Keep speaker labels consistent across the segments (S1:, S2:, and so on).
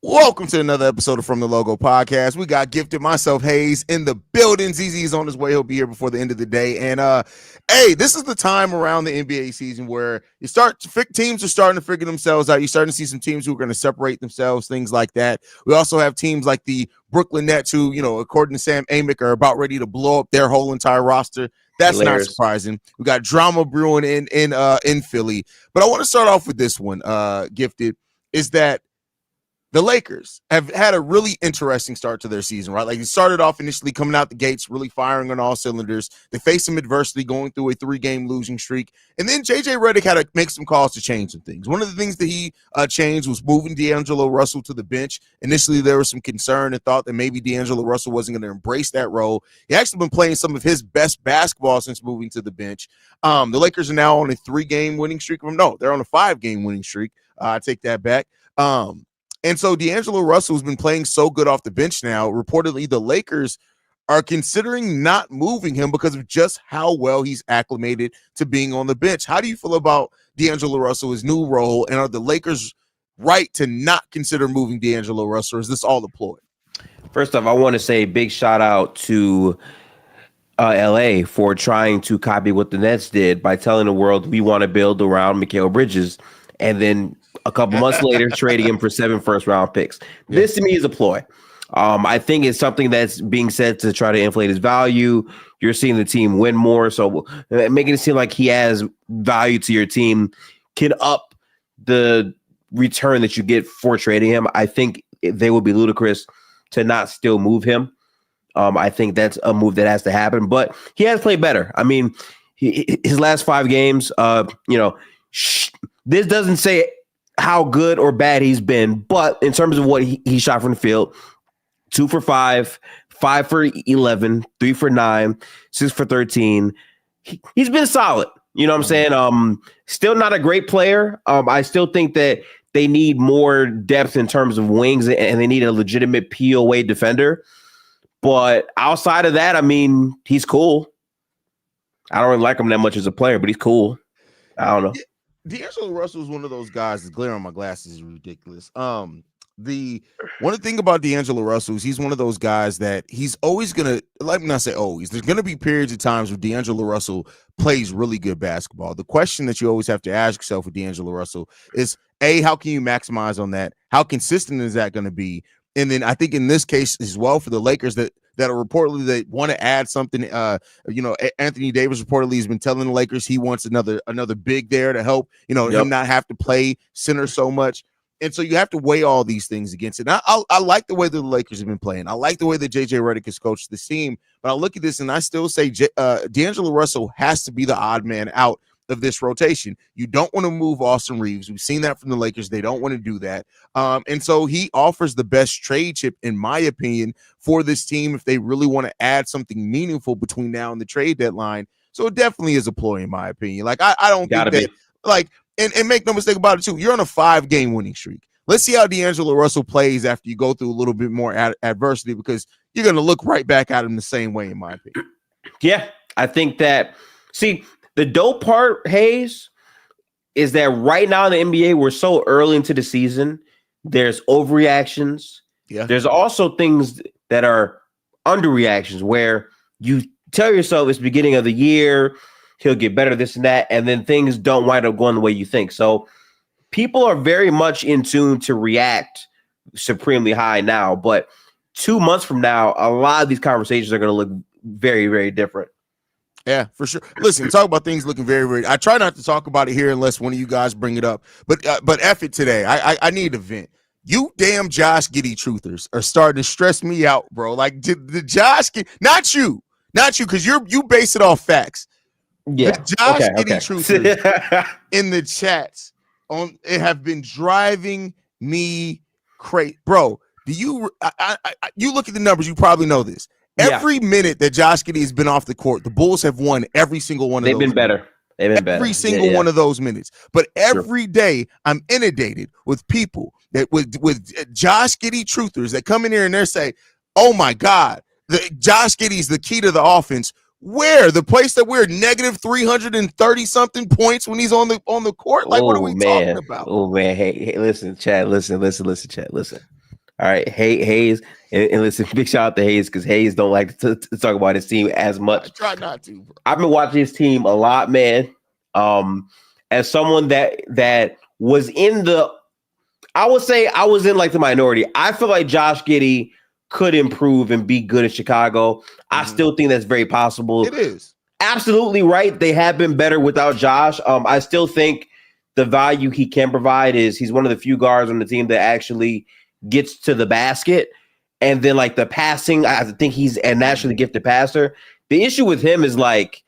S1: Welcome to another episode of From the Logo Podcast. We got Gifted, myself, Hayes, in the building. ZZ is on his way. He'll be here before the end of the day. And, hey, this is the time around the NBA season where teams are starting to figure themselves out. You're starting to see some teams who are going to separate themselves, things like that. We also have teams like the Brooklyn Nets who, according to Sam Amick, are about ready to blow up their whole entire roster. That's not surprising. We got drama brewing in Philly. But I want to start off with this one, Gifted, is that the Lakers have had a really interesting start to their season, right? Like, it started off initially coming out the gates, really firing on all cylinders. They faced some adversity going through a 3-game losing streak. And then J.J. Redick had to make some calls to change some things. One of the things that he changed was moving D'Angelo Russell to the bench. Initially, there was some concern and thought that maybe D'Angelo Russell wasn't going to embrace that role. He actually been playing some of his best basketball since moving to the bench. The Lakers are now on a 3-game winning streak. No, they're on a 5-game winning streak. I take that back. And so D'Angelo Russell has been playing so good off the bench now. Reportedly, the Lakers are considering not moving him because of just how well he's acclimated to being on the bench. How do you feel about D'Angelo Russell, his new role, and are the Lakers right to not consider moving D'Angelo Russell, or is this all a ploy?
S2: First off, I want to say a big shout out to LA for trying to copy what the Nets did by telling the world we want to build around Mikal Bridges, and then a couple months later, trading him for 7 first-round picks. Yeah. This, to me, is a ploy. I think it's something that's being said to try to inflate his value. You're seeing the team win more, so making it seem like he has value to your team can up the return that you get for trading him. I think they would be ludicrous to not still move him. I think that's a move that has to happen, but he has played better. I mean, his last 5 games, this doesn't say how good or bad he's been, but in terms of what he shot from the field, 2 for 5, 5 for 11, 3 for 9, 6 for 13. He's been solid. You know what I'm saying? Still not a great player. I still think that they need more depth in terms of wings, and they need a legitimate POA defender. But outside of that, I mean, he's cool. I don't really like him that much as a player, but he's cool. I don't know.
S1: D'Angelo Russell is one of those guys. The glare on my glasses is ridiculous. The one thing about D'Angelo Russell is he's one of those guys that he's always gonna, let me not say always, there's gonna be periods of times where D'Angelo Russell plays really good basketball. The question that you always have to ask yourself with D'Angelo Russell is, A, how can you maximize on that? How consistent is that going to be? And then I think in this case as well for the Lakers that are reportedly they want to add something. Anthony Davis reportedly has been telling the Lakers he wants another big there to help, him not have to play center so much. And so you have to weigh all these things against it. And I like the way the Lakers have been playing. I like the way that J.J. Redick has coached the team. But I look at this and I still say D'Angelo Russell has to be the odd man out of this rotation. You don't want to move Austin Reeves. We've seen that from the Lakers. They don't want to do that. And so he offers the best trade chip, in my opinion, for this team if they really want to add something meaningful between now and the trade deadline. So it definitely is a ploy, in my opinion. Like, I don't think that, like, and make no mistake about it, too. You're on a 5-game winning streak. Let's see how D'Angelo Russell plays after you go through a little bit more adversity, because you're going to look right back at him the same way, in my opinion.
S2: Yeah, I think that, see, the dope part, Hayes, is that right now in the NBA, we're so early into the season. There's overreactions. Yeah. There's also things that are underreactions where you tell yourself it's the beginning of the year, he'll get better, this and that, and then things don't wind up going the way you think. So people are very much in tune to react supremely high now. But 2 months from now, a lot of these conversations are going to look very, very different.
S1: Yeah, for sure. Listen, talk about things looking very, very. I try not to talk about it here unless one of you guys bring it up. But F it today. I need to vent. You damn Josh Giddey truthers are starting to stress me out, bro. Like the Josh, not you, because you base it off facts.
S2: Yeah,
S1: the Josh Giddey truthers in the chats have been driving me crazy, bro. Do you? You look at the numbers. You probably know this. Every minute that Josh Giddey has been off the court, the Bulls have won every single one of those.
S2: They've been better.
S1: Every single one of those minutes. But every day I'm inundated with people that with Josh Giddey truthers that come in here and they say, oh my God, Josh Giddey's the key to the offense. Where? The place that we're negative 330 something points when he's on the court? Like, what are we talking about?
S2: Oh man, hey, listen, Chad, listen, Chad, listen. All right, Hayes, and listen, big shout out to Hayes because Hayes don't like to talk about his team as much.
S1: I try not to, bro.
S2: I've been watching his team a lot, man. As someone that was in the, I would say I was in like the minority. I feel like Josh Giddey could improve and be good in Chicago. I still think that's very possible.
S1: It is.
S2: Absolutely right. They have been better without Josh. I still think the value he can provide is he's one of the few guards on the team that actually gets to the basket. And then like the passing, I think he's a naturally gifted passer. The issue with him is like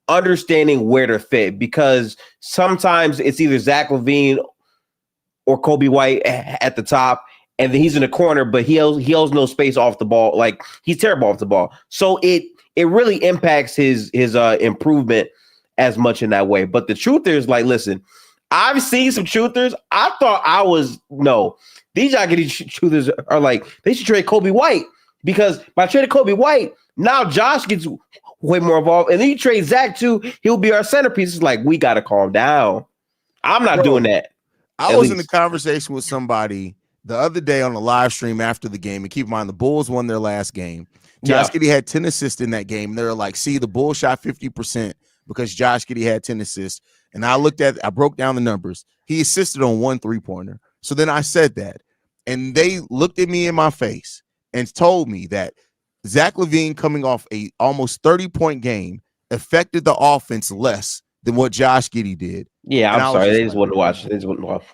S2: understanding where to fit, because sometimes it's either Zach LaVine or Kobe White at the top, and then he's in the corner, but he holds no space off the ball. Like he's terrible off the ball. So it really impacts his improvement as much in that way. But the truth is, like, listen, I've seen some truthers. I thought these truthers are like, they should trade Kobe White, because by trading Kobe White, now Josh gets way more involved. And then you trade Zach too, he'll be our centerpiece. It's like, we got to calm down. I'm not doing that.
S1: I was in a conversation with somebody the other day on a live stream after the game. And keep in mind, the Bulls won their last game. Josh Giddey had 10 assists in that game. They're like, see, the Bulls shot 50% because Josh Giddey had 10 assists. And I broke down the numbers. He assisted on 1 3-pointer. So then I said that. And they looked at me in my face and told me that Zach LaVine coming off a almost 30-point game affected the offense less than what Josh Giddey did.
S2: Yeah, I'm sorry. They just wouldn't watch. They just wouldn't watch.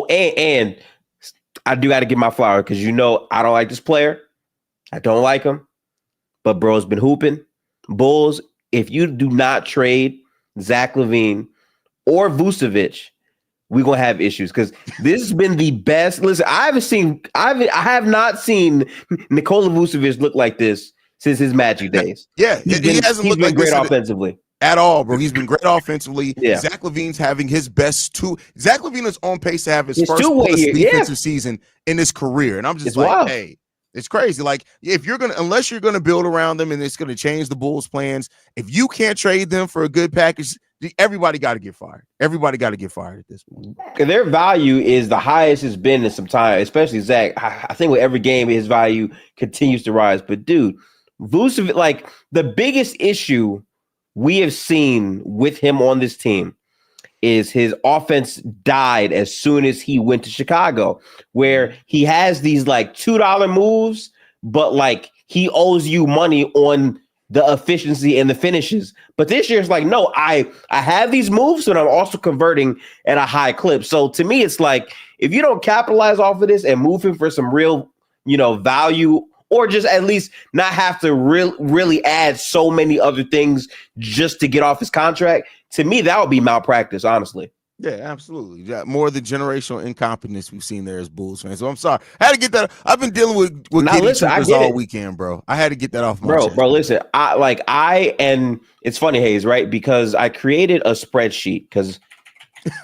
S2: And I do got to give my flower, because I don't like this player. I don't like him. But bro's been hooping. Bulls, if you do not trade Zach LaVine or Vucevic, we're gonna have issues, because this has been the best. Listen, I have not seen Nikola Vucevic look like this since his Magic days.
S1: Yeah, he hasn't looked like
S2: great
S1: this
S2: offensively
S1: at all, bro. He's been great offensively.
S2: Yeah.
S1: Zach LaVine's having his best Zach LaVine is on pace to have his first defensive season in his career, and I'm just
S2: wild.
S1: Hey, it's crazy. Like, unless you're gonna build around them and it's gonna change the Bulls' plans, if you can't trade them for a good package, everybody got to get fired. Everybody got to get fired at this point.
S2: Their value is the highest it's been in some time, especially Zach. I think with every game, his value continues to rise. But dude, Vucevic, like, the biggest issue we have seen with him on this team is his offense died as soon as he went to Chicago, where he has these like $2 moves, but like he owes you money on the efficiency and the finishes. But this year it's like, no, I have these moves, and I'm also converting at a high clip. So to me, it's like, if you don't capitalize off of this and move him for some real, value, or just at least not have to really add so many other things just to get off his contract, to me, that would be malpractice, honestly.
S1: Yeah, absolutely. Yeah, more of the generational incompetence we've seen there as Bulls fans. So I'm sorry. I had to get that. I've been dealing with Giddey all weekend, bro. I had to get that off my chest.
S2: Bro, listen. And it's funny, Hayes, right? Because I created a spreadsheet, because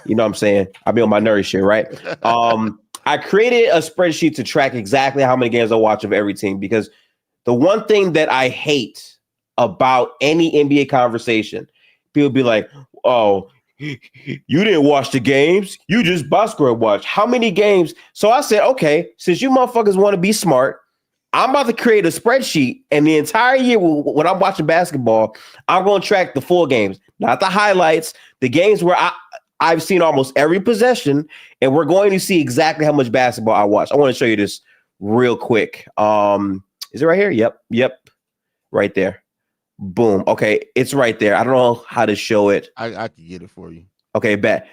S2: you know what I'm saying? I be on my nerdy shit, right? I created a spreadsheet to track exactly how many games I watch of every team, because the one thing that I hate about any NBA conversation, people be like, oh, you didn't watch the games. You just basketball watch. How many games? So I said, okay, since you motherfuckers want to be smart, I'm about to create a spreadsheet, and the entire year when I'm watching basketball, I'm going to track the full games, not the highlights, the games where I've seen almost every possession, and we're going to see exactly how much basketball I watch. I want to show you this real quick. Is it right here? Yep. Right there. Boom. Okay, it's right there. I don't know how to show it.
S1: I can get it for you.
S2: Okay, bet.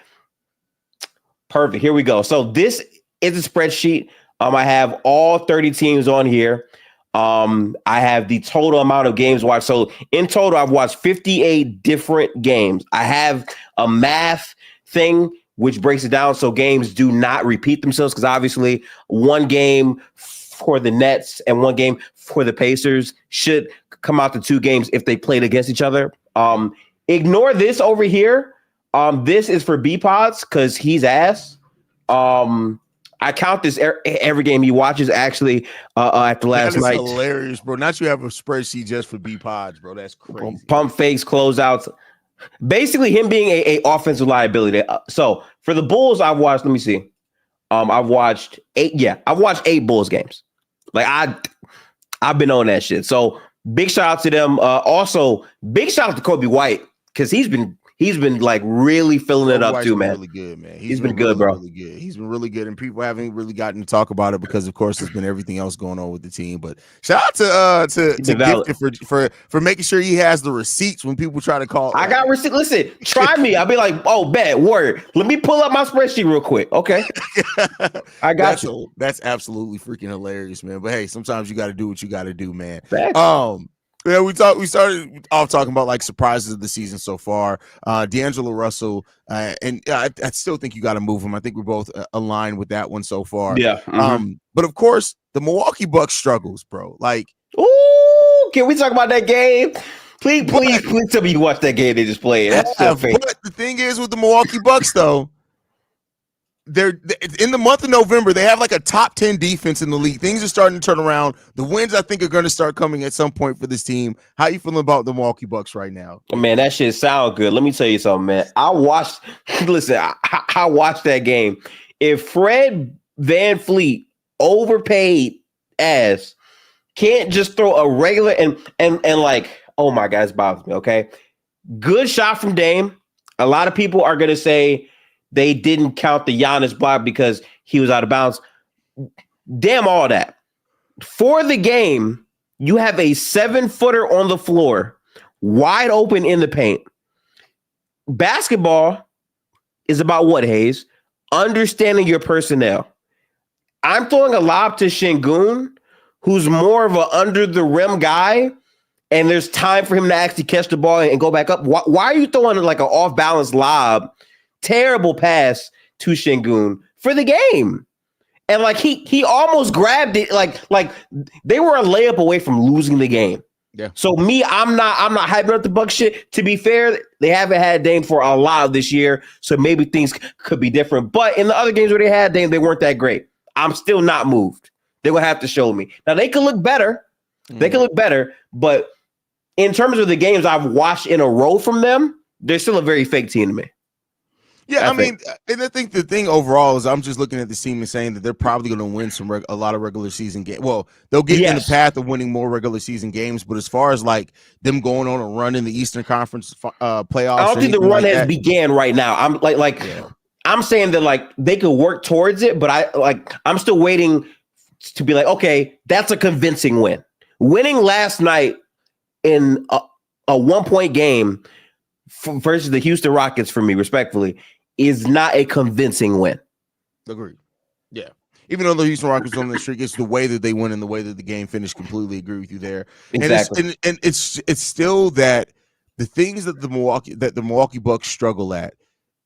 S2: Perfect. Here we go. So this is a spreadsheet. I have all 30 teams on here. I have the total amount of games watched. So in total, I've watched 58 different games. I have a math thing which breaks it down so games do not repeat themselves, because obviously one game for the Nets and one game for the Pacers should come out to 2 games if they played against each other. Ignore this over here. This is for B-Pods because he's ass. I count this every game he watches. Actually, after last night,
S1: hilarious, bro. Not you have a spreadsheet just for B-Pods, bro. That's crazy.
S2: Pump fakes, closeouts. Basically, him being a offensive liability. So for the Bulls, I've watched. Let me see. I've watched 8. Yeah, I've watched 8 Bulls games. Like I've been on that shit. So big shout out to them. Also, big shout out to Kobe White because he's been like really filling it up too, man.
S1: Really good, man.
S2: He's been good, bro.
S1: Really good. He's been really good, and people haven't really gotten to talk about it because, of course, there's been everything else going on with the team. But shout out to Gifted for making sure he has the receipts when people try to call.
S2: I got receipts. Listen, try me. I'll be like, oh, bet, word. Let me pull up my spreadsheet real quick. Okay, I got you.
S1: That's absolutely freaking hilarious, man. But hey, sometimes you got to do what you got to do, man.
S2: Facts.
S1: Yeah, we started off talking about like surprises of the season so far. D'Angelo Russell, and I still think you got to move him. I think we're both aligned with that one so far.
S2: Yeah. Mm-hmm.
S1: But of course, the Milwaukee Bucks struggles, bro. Like,
S2: ooh, can we talk about that game? Please tell me you watched that game they just played. That's so fake.
S1: But the thing is with the Milwaukee Bucks, though. They're in the month of November. They have like a top 10 defense in the league. Things are starting to turn around. The wins, I think, are going to start coming at some point for this team. How you feeling about the Milwaukee Bucks right now?
S2: Man, that shit sound good. Let me tell you something, man. I watched that game. If Fred VanVleet overpaid ass can't just throw a regular and like, oh my God, it's bothers me. Okay, good shot from Dame. A lot of people are gonna say they didn't count the Giannis block because he was out of bounds. Damn all that. For the game, you have a 7-footer on the floor, wide open in the paint. Basketball is about what, Hayes? Understanding your personnel. I'm throwing a lob to Şengün, who's more of an under the rim guy, and there's time for him to actually catch the ball and go back up. Why are you throwing like an off-balance lob? Terrible pass to Şengün for the game. And like he almost grabbed it, like they were a layup away from losing the game.
S1: Yeah.
S2: So I'm not hyping up the Bucks shit. To be fair, they haven't had Dame for a lot of this year, so maybe things could be different. But in the other games where they had Dame, they weren't that great. I'm still not moved. They're gonna have to show me. Now they could look better. They could look better, but in terms of the games I've watched in a row from them, they're still a very fake team to me.
S1: Yeah, I mean, and I think the thing overall is I'm just looking at this team and saying that they're probably going to win a lot of regular season games. Well, they'll get in the path of winning more regular season games, but as far as like them going on a run in the Eastern Conference playoffs,
S2: I don't think the run has began right now. I'm I'm saying that like they could work towards it, but I'm still waiting to be like, okay, that's a convincing win. Winning last night in a 1-point game versus the Houston Rockets, for me, respectfully, is not a convincing win.
S1: Agreed. Yeah. Even though the Houston Rockets on the streak, it's the way that they win and the way that the game finished. Completely agree with you there.
S2: Exactly.
S1: And it's still that the things that the Milwaukee Bucks struggle at,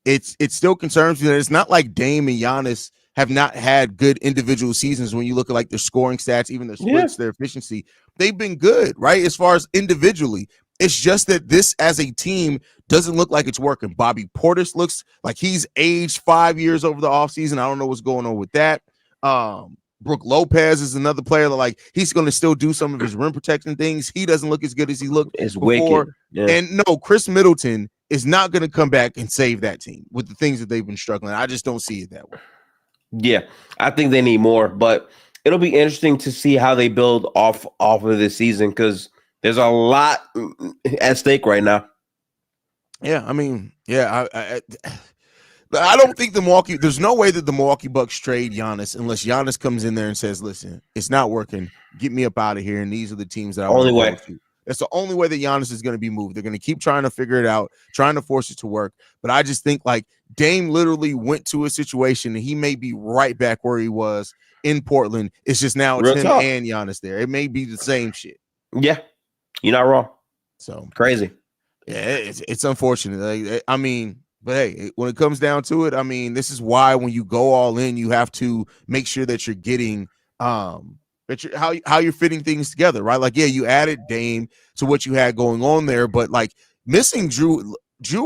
S1: it still concerns me that it's not like Dame and Giannis have not had good individual seasons. When you look at like their scoring stats, even their splits, their efficiency, they've been good, right? As far as individually. It's just that this as a team doesn't look like it's working. Bobby Portis looks like he's aged 5 years over the offseason. I don't know what's going on with that. Brook Lopez is another player that like he's going to still do some of his rim protection things. He doesn't look as good as he looked before.
S2: Yeah.
S1: And no, Chris Middleton is not going to come back and save that team with the things that they've been struggling. I just don't see it that way.
S2: Yeah, I think they need more, but it'll be interesting to see how they build off of this season because there's a lot at stake right now.
S1: Yeah, I mean, yeah, I don't think there's no way that the Milwaukee Bucks trade Giannis unless Giannis comes in there and says, listen, it's not working. Get me up out of here. And these are the teams that I want to go to. That's the only way that Giannis is going to be moved. They're going to keep trying to figure it out, trying to force it to work. But I just think like Dame literally went to a situation and he may be right back where he was in Portland. It's just now it's him and Giannis there. It may be the same shit.
S2: Yeah, you're not wrong.
S1: So
S2: crazy.
S1: Yeah, it's unfortunate. Like, I mean, but hey, when it comes down to it, I mean, this is why when you go all in, you have to make sure that you're getting how you're fitting things together, right? Like, yeah, you added Dame to what you had going on there, but like missing Drew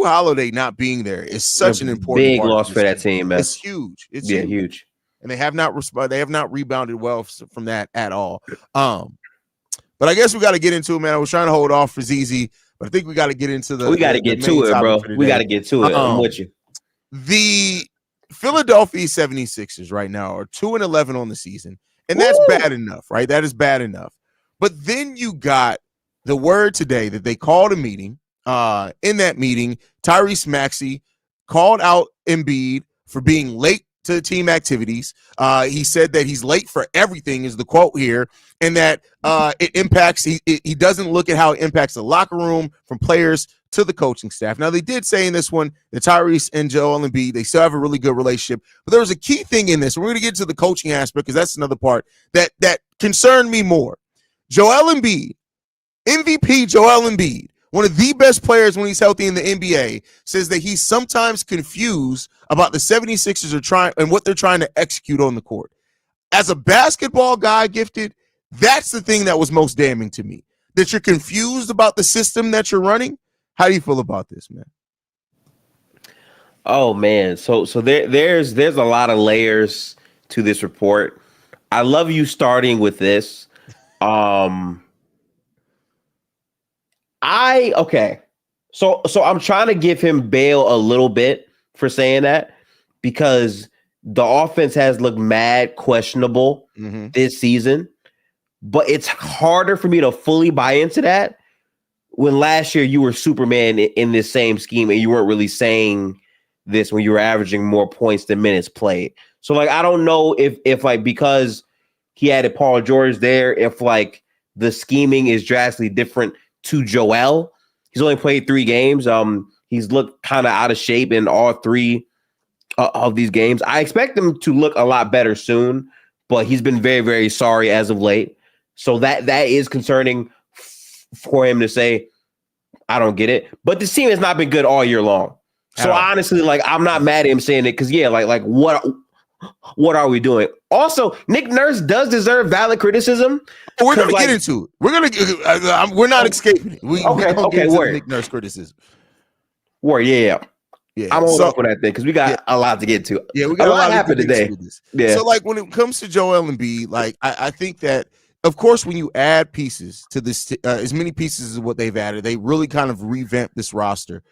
S1: Holiday not being there is such an important
S2: big loss for that team, man.
S1: It's huge. It's
S2: huge.
S1: And they have not rebounded well from that at all. But I guess we got to get into it, man. I was trying to hold off for ZZ, but I think we got to get into the.
S2: We got to get to it, bro. We got to get to it. I'm with you.
S1: Philadelphia 76ers right now are 2-11 on the season, and that's bad enough, right? That is bad enough. But then you got the word today that they called a meeting. In that meeting, Tyrese Maxey called out Embiid for being late to team activities. He said that he's late for everything, is the quote here, and that it impacts. He doesn't look at how it impacts the locker room from players to the coaching staff. Now, they did say in this one that Tyrese and Joel Embiid, they still have a really good relationship, but there was a key thing in this. We're going to get to the coaching aspect because that's another part that concerned me more. Joel Embiid, MVP Joel Embiid, one of the best players when he's healthy in the NBA, says that he's sometimes confused about the 76ers are trying and what they're trying to execute on the court. As a basketball guy, Gifted, that's the thing that was most damning to me, that you're confused about the system that you're running. How do you feel about this, man?
S2: Oh man, so there's a lot of layers to this report. I love you starting with this. So I'm trying to give him bail a little bit for saying that because the offense has looked mad questionable this season, but it's harder for me to fully buy into that when last year you were Superman in this same scheme and you weren't really saying this when you were averaging more points than minutes played. So like, I don't know if like, because he added Paul George there, if like the scheming is drastically different to Joel. He's only played 3 games. He's looked kind of out of shape in all 3 of these games. I expect him to look a lot better soon, but he's been very, very sorry as of late. So that is concerning for him to say, I don't get it. But this team has not been good all year long. So honestly, like, I'm not mad at him saying it because, yeah, like what are we doing? Also, Nick Nurse does deserve valid criticism.
S1: We're going to get into it. We're not escaping it. We're going to get into the Nick Nurse criticism.
S2: Yeah. I'm holding up on that thing because we got a lot to get to.
S1: Yeah, we got a lot
S2: happened today.
S1: Yeah. So, like, when it comes to Joel Embiid, like, I think that, of course, when you add pieces to this, as many pieces as what they've added, they really kind of revamped this roster.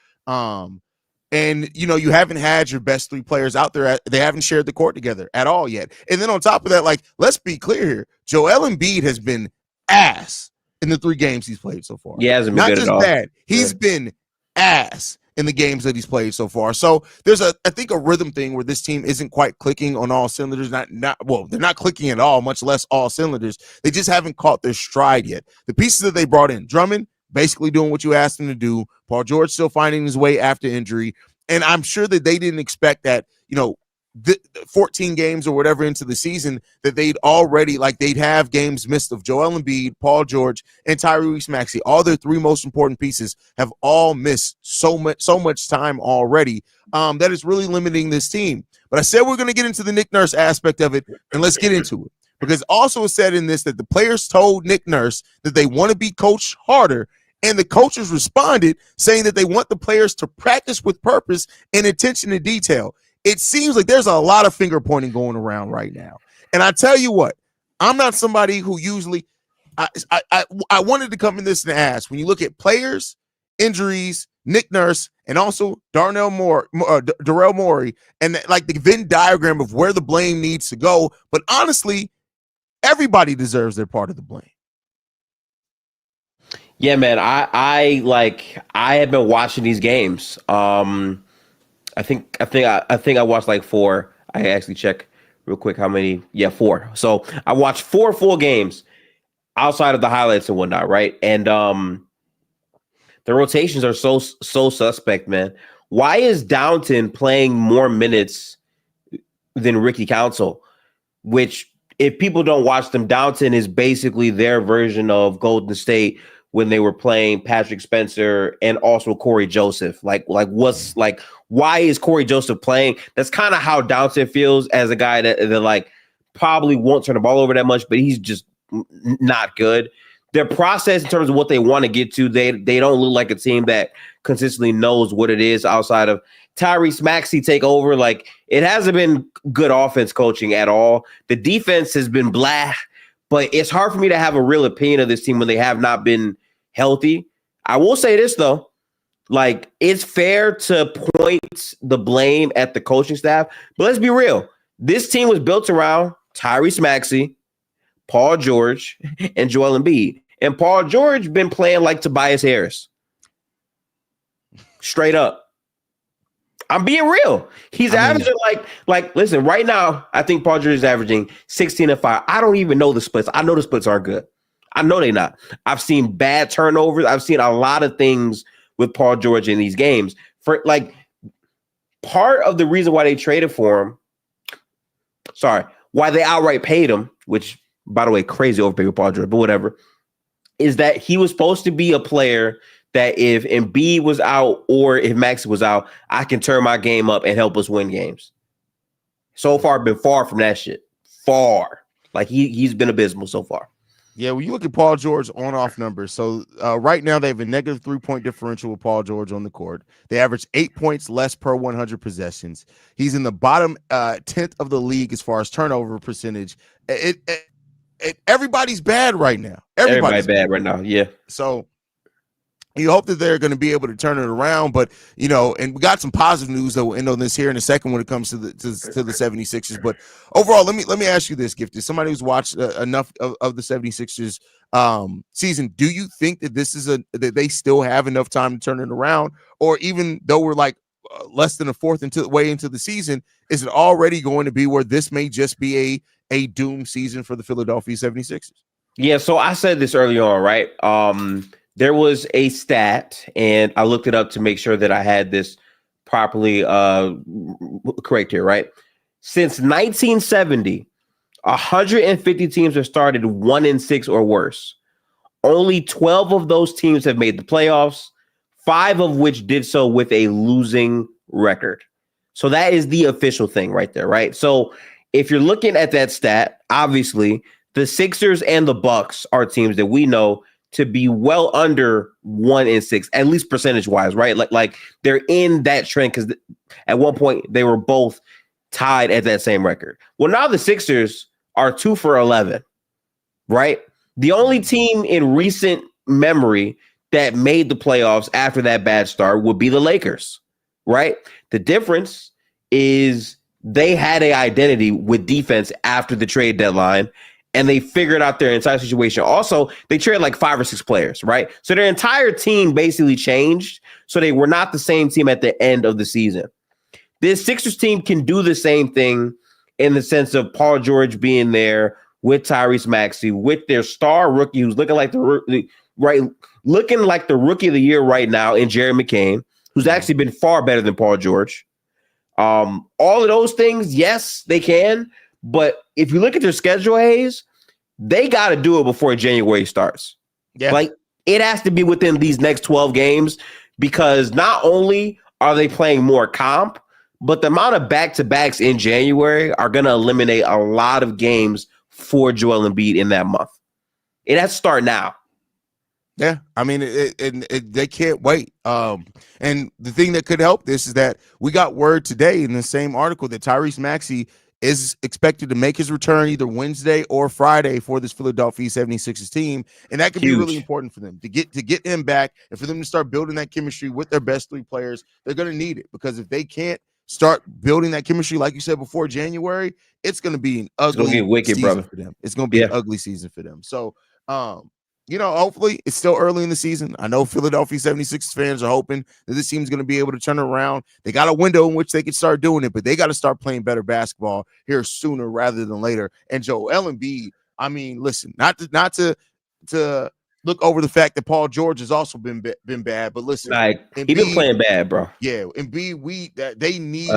S1: And, you know, you haven't had your best 3 players out there. They haven't shared the court together at all yet. And then on top of that, like, let's be clear here. Joel Embiid has been ass in the 3 games he's played so far.
S2: He hasn't been
S1: Not
S2: good
S1: just
S2: at all.
S1: bad. He's been ass in the games that he's played so far. So there's I think a rhythm thing where this team isn't quite clicking on all cylinders. They're not clicking at all, much less all cylinders. They just haven't caught their stride yet. The pieces that they brought in, Drummond, basically doing what you asked him to do. Paul George still finding his way after injury. And I'm sure that they didn't expect that, you know, 14 games or whatever into the season that they'd already, like, they'd have games missed of Joel Embiid, Paul George, and Tyrese Maxey. All their 3 most important pieces have all missed so much time already. That is really limiting this team. But I said we're going to get into the Nick Nurse aspect of it, and let's get into it. Because also said in this that the players told Nick Nurse that they want to be coached harder, and the coaches responded saying that they want the players to practice with purpose and attention to detail. It seems like there's a lot of finger pointing going around right now. And I tell you what, I'm not somebody who usually I wanted to come in this and ask, when you look at players, injuries, Nick Nurse, and also Darrell Morey, and like the Venn diagram of where the blame needs to go. But honestly, everybody deserves their part of the blame.
S2: Yeah, man. I have been watching these games. I think I watched like 4. I actually check real quick how many. Yeah, 4. So I watched 4 full games outside of the highlights and whatnot, right? And the rotations are so suspect, man. Why is Downton playing more minutes than Ricky Council? Which, if people don't watch them, Downton is basically their version of Golden State when they were playing Patrick Spencer and also Corey Joseph. Why is Corey Joseph playing? That's kind of how Downton feels, as a guy that like probably won't turn the ball over that much, but he's just not good. Their process in terms of what they want to get to, they don't look like a team that consistently knows what it is outside of Tyrese Maxey take over. Like, it hasn't been good offense coaching at all. The defense has been blah, but it's hard for me to have a real opinion of this team when they have not been healthy. I will say this, though. Like, it's fair to point the blame at the coaching staff, but let's be real. This team was built around Tyrese Maxey, Paul George, and Joel Embiid. And Paul George been playing like Tobias Harris. Straight up. I'm being real. He's averaging listen, right now, I think Paul George is averaging 16 and 5. I don't even know the splits. I know the splits aren't good. I know they're not. I've seen bad turnovers. I've seen a lot of things with Paul George in these games. For like, part of the reason why they traded for him, why they outright paid him, which, by the way, crazy overpay with Paul George, but whatever, is that he was supposed to be a player that if Embiid was out or if Maxey was out, I can turn my game up and help us win games. So far, been far from that shit. Far. Like, he's been abysmal so far.
S1: Yeah, when you look at Paul George on-off numbers, so right now they have a negative 3-point differential with Paul George on the court. They average 8 points less per 100 possessions. He's in the bottom 10th of the league as far as turnover percentage. Everybody's bad right now. Everybody's
S2: bad right now, yeah.
S1: So you hope that they're going to be able to turn it around, but and we got some positive news that we'll end on this here in a second when it comes to the 76ers. But overall, let me ask you this, Gifted. Somebody who's watched enough of the 76ers season, do you think that that they still have enough time to turn it around, or even though we're like less than a fourth way into the season, is it already going to be where this may just be a doom season for the Philadelphia 76ers?
S2: Yeah, so I said this early on, right? There was a stat, and I looked it up to make sure that I had this properly correct here, right? Since 1970, 150 teams have started 1-6 or worse. Only 12 of those teams have made the playoffs, 5 of which did so with a losing record. So that is the official thing right there, right? So if you're looking at that stat, obviously the Sixers and the Bucks are teams that we know to be well under 1-6, at least percentage wise, right? Like they're in that trend because at one point they were both tied at that same record. Well, now the Sixers are 2-11, right? The only team in recent memory that made the playoffs after that bad start would be the Lakers, right? The difference is they had an identity with defense after the trade deadline, and they figured out their entire situation. Also, they traded like 5 or 6 players, right? So their entire team basically changed. So they were not the same team at the end of the season. This Sixers team can do the same thing in the sense of Paul George being there with Tyrese Maxey, with their star rookie who's looking like the rookie of the year right now in Jerry McCain, who's actually been far better than Paul George. All of those things, yes, they can. But if you look at their schedule, Hayes, they got to do it before January starts.
S1: Yeah.
S2: Like, it has to be within these next 12 games because not only are they playing more comp, but the amount of back-to-backs in January are going to eliminate a lot of games for Joel Embiid in that month. It has to start now.
S1: Yeah, I mean, they can't wait. And the thing that could help this is that we got word today in the same article that Tyrese Maxey is expected to make his return either Wednesday or Friday for this Philadelphia 76ers team. And that could be really important for them to get him back and for them to start building that chemistry with their best 3 players. They're going to need it because if they can't start building that chemistry, like you said, before January, it's going to be an ugly season for them. It's going to be an ugly season for them. So, hopefully it's still early in the season. I know Philadelphia 76ers fans are hoping that this team's going to be able to turn it around. They got a window in which they can start doing it, but they got to start playing better basketball here sooner rather than later. And Joel Embiid, I mean, listen, not to look over the fact that Paul George has also been bad, but listen,
S2: he's been playing bad, bro.
S1: Yeah, Embiid, they need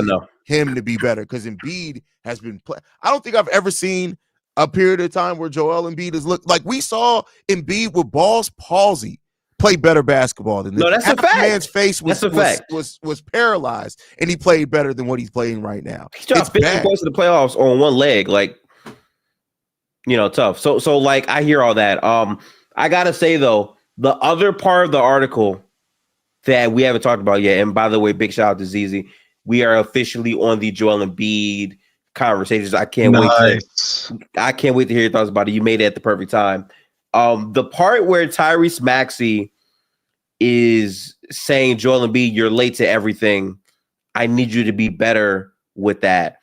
S1: him to be better because Embiid has been I don't think I've ever seen a period of time where Joel Embiid has looked like we saw Embiid with Ball's palsy play better basketball than this.
S2: No, that's a fact.
S1: Man's face was paralyzed, and he played better than what he's playing right now.
S2: He dropped 50 points in the playoffs on one leg, tough. So like I hear all that. I gotta say though, the other part of the article that we haven't talked about yet, and by the way, big shout out to ZZ. We are officially on the Joel Embiid conversations. I can't wait to hear your thoughts about it. You made it at the perfect time. The part where Tyrese Maxey is saying, Joel Embiid, you're late to everything. I need you to be better with that.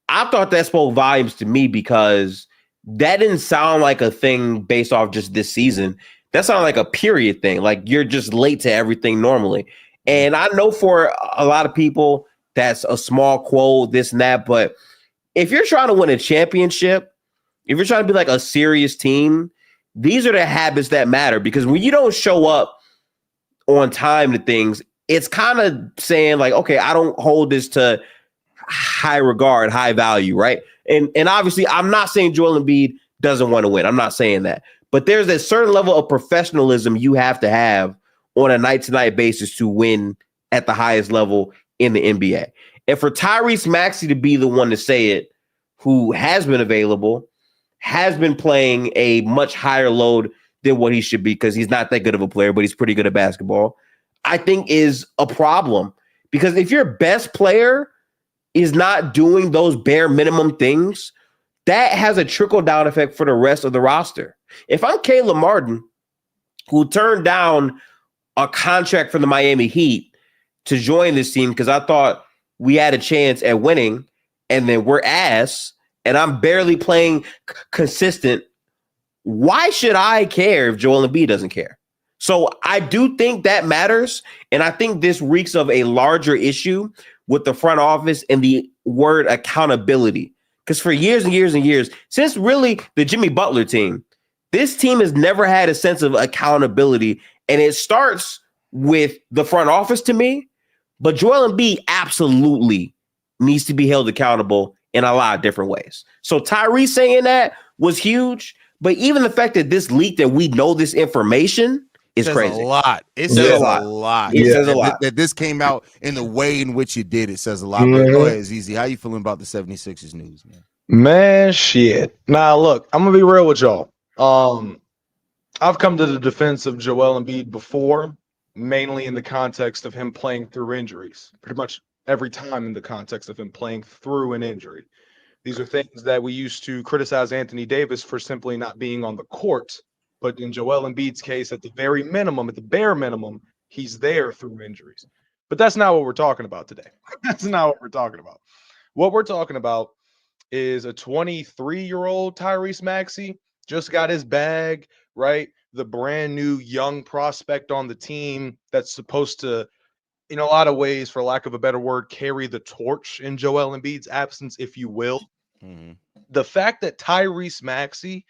S2: I thought that spoke volumes to me because that didn't sound like a thing based off just this season. That sounded like a period thing. Like you're just late to everything normally. And I know for a lot of people, that's a small quote, this and that. But if you're trying to win a championship, if you're trying to be like a serious team, these are the habits that matter. Because when you don't show up on time to things, it's kind of saying like, okay, I don't hold this to high regard, high value, right? And obviously, I'm not saying Joel Embiid doesn't want to win. I'm not saying that. But there's a certain level of professionalism you have to have on a night-to-night basis to win at the highest level in the NBA. And for Tyrese Maxey to be the one to say it, who has been available, has been playing a much higher load than what he should be because he's not that good of a player, but he's pretty good at basketball, I think is a problem. Because if your best player is not doing those bare minimum things, that has a trickle-down effect for the rest of the roster. If I'm Caleb Martin, who turned down a contract from the Miami Heat to join this team because I thought we had a chance at winning, and then we're ass, and I'm barely playing consistent, why should I care if Joel Embiid doesn't care? So I do think that matters, and I think this reeks of a larger issue with the front office and the word accountability. Because for years and years and years, since really the Jimmy Butler team, this team has never had a sense of accountability, and it starts with the front office to me, but Joel Embiid absolutely needs to be held accountable in a lot of different ways. So Tyrese saying that was huge, but even the fact that this leaked and we know this information is crazy.
S1: A lot. It says a lot.
S2: It says a lot.
S1: That this came out in the way in which it did. It says a lot. But go ahead, ZZ. How you feeling about the 76ers news, man?
S3: Man, shit. Now, look, I'm going to be real with y'all. I've come to the defense of Joel Embiid before, mainly in the context of him playing through injuries. Pretty much every time in the context of him playing through an injury. These are things that we used to criticize Anthony Davis for simply not being on the court. But in Joel Embiid's case, at the very minimum, at the bare minimum, he's there through injuries. But that's not what we're talking about today. That's not what we're talking about. What we're talking about is a 23-year-old Tyrese Maxey just got his bag, right? The brand new young prospect on the team that's supposed to, in a lot of ways, for lack of a better word, carry the torch in Joel Embiid's absence, if you will. Mm-hmm. The fact that Tyrese Maxey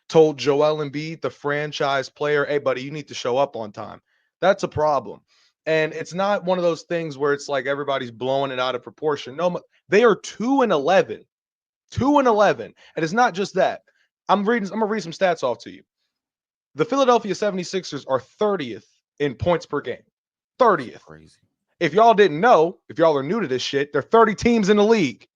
S3: told Joel Embiid, the franchise player, hey, buddy, you need to show up on time. That's a problem. And it's not one of those things where it's like everybody's blowing it out of proportion. No, they are 2-11. 2-11. And it's not just that. I'm going to read some stats off to you. The Philadelphia 76ers are 30th in points per game. 30th. Crazy. If y'all didn't know, if y'all are new to this shit, there are 30 teams in the league.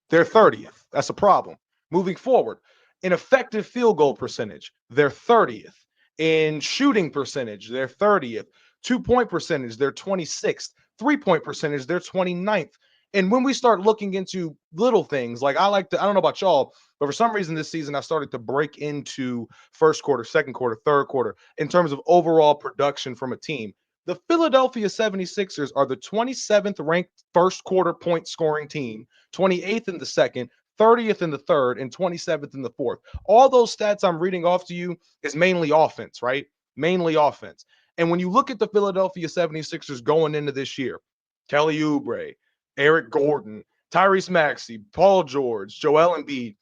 S3: They're 30th. That's a problem. Moving forward, in effective field goal percentage, they're 30th. In shooting percentage, they're 30th. 2-point percentage, they're 26th. 3-point percentage, they're 29th. And when we start looking into little things, like I don't know about y'all, but for some reason this season I started to break into first quarter, second quarter, third quarter in terms of overall production from a team. The Philadelphia 76ers are the 27th ranked first quarter point scoring team, 28th in the second, 30th in the third, and 27th in the fourth. All those stats I'm reading off to you is mainly offense, right? Mainly offense. And when you look at the Philadelphia 76ers going into this year, Kelly Oubre, Eric Gordon, Tyrese Maxey, Paul George, Joel Embiid,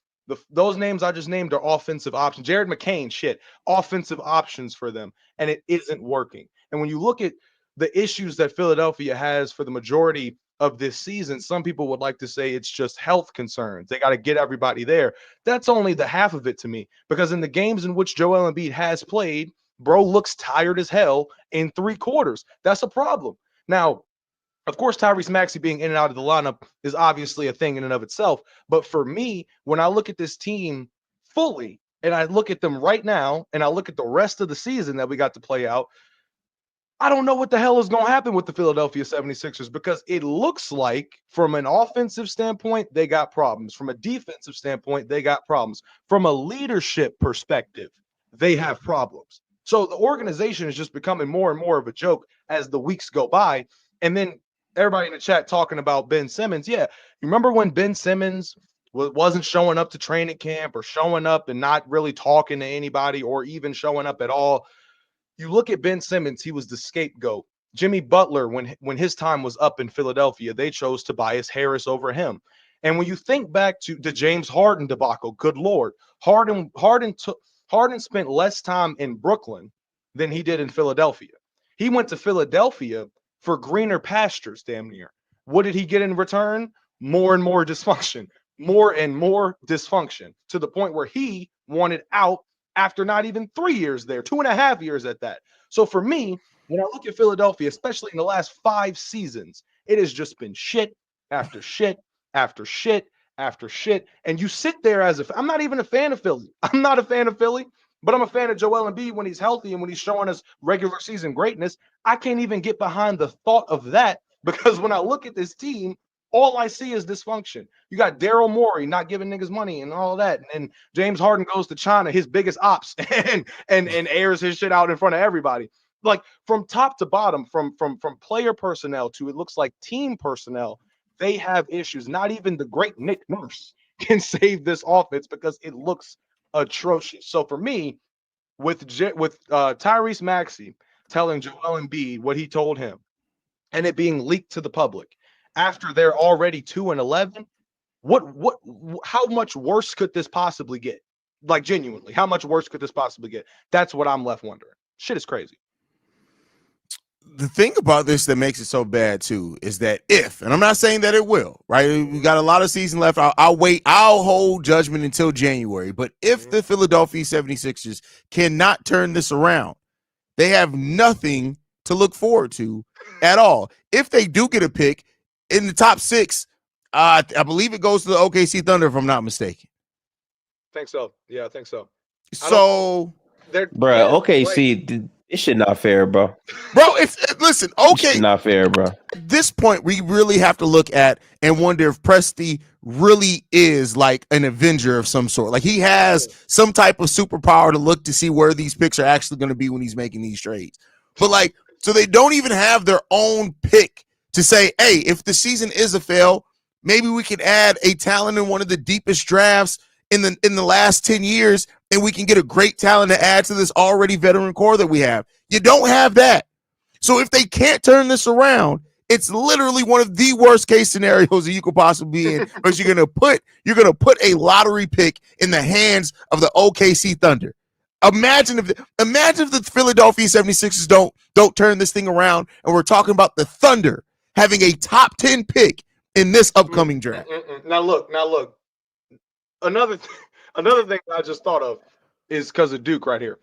S3: those names I just named are offensive options. Jared McCain, offensive options for them, and it isn't working. And when you look at the issues that Philadelphia has for the majority of this season, some people would like to say it's just health concerns. They got to get everybody there. That's only the half of it to me, because in the games in which Joel Embiid has played, bro looks tired as hell in 3 quarters. That's a problem. Now, of course, Tyrese Maxey being in and out of the lineup is obviously a thing in and of itself. But for me, when I look at this team fully, and I look at them right now, and I look at the rest of the season that we got to play out, I don't know what the hell is going to happen with the Philadelphia 76ers, because it looks like from an offensive standpoint, they got problems. From a defensive standpoint, they got problems. From a leadership perspective, they have problems. So the organization is just becoming more and more of a joke as the weeks go by. And then everybody in the chat talking about Ben Simmons. Yeah, you remember when Ben Simmons wasn't showing up to training camp or showing up and not really talking to anybody or even showing up at all? You look at Ben Simmons, he was the scapegoat. Jimmy Butler, when his time was up in Philadelphia, they chose Tobias Harris over him. And when you think back to the James Harden debacle, good Lord, Harden spent less time in Brooklyn than he did in Philadelphia. He went to Philadelphia for greener pastures, damn near. What did he get in return? More and more dysfunction, more and more dysfunction, to the point where he wanted out after not even 3 years there, 2.5 years at that. So for me, when I look at Philadelphia, especially in the last 5 seasons, it has just been shit after shit after shit after shit. And you sit there as if I'm not even a fan of Philly. I'm not a fan of Philly, but I'm a fan of Joel Embiid when he's healthy and when he's showing us regular season greatness. I can't even get behind the thought of that because when I look at this team, all I see is dysfunction. You got Daryl Morey not giving niggas money and all that. And James Harden goes to China, his biggest ops, and airs his shit out in front of everybody. Like from top to bottom, from player personnel to it looks like team personnel, they have issues. Not even the great Nick Nurse can save this offense because it looks atrocious. So for me, with Tyrese Maxey telling Joel Embiid what he told him, and it being leaked to the public after they're already 2-11, how much worse could this possibly get? Like genuinely, how much worse could this possibly get? That's what I'm left wondering. Shit is crazy.
S1: The thing about this that makes it so bad too is that and I'm not saying that it will, right? We got a lot of season left. I'll hold judgment until January. But if the Philadelphia 76ers cannot turn this around, they have nothing to look forward to at all. If they do get a pick in the top 6, I believe it goes to the OKC Thunder, if I'm not mistaken.
S3: I think so. Yeah, I think so.
S1: So,
S2: bro, OKC, this shit not fair, bro.
S1: Listen, okay,
S2: this not fair, bro.
S1: At this point, we really have to look at and wonder if Presti really is like an Avenger of some sort. Like he has some type of superpower to look to see where these picks are actually going to be when he's making these trades. But like, so they don't even have their own pick to say, hey, if the season is a fail, maybe we can add a talent in one of the deepest drafts in the last 10 years, and we can get a great talent to add to this already veteran core that we have. You don't have that. So if they can't turn this around, it's literally one of the worst case scenarios that you could possibly be in, because you're gonna put a lottery pick in the hands of the OKC Thunder. Imagine if the Philadelphia 76ers don't turn this thing around, and we're talking about the Thunder having a top 10 pick in this upcoming draft.
S3: Now look. Another thing I just thought of is because of Duke right here.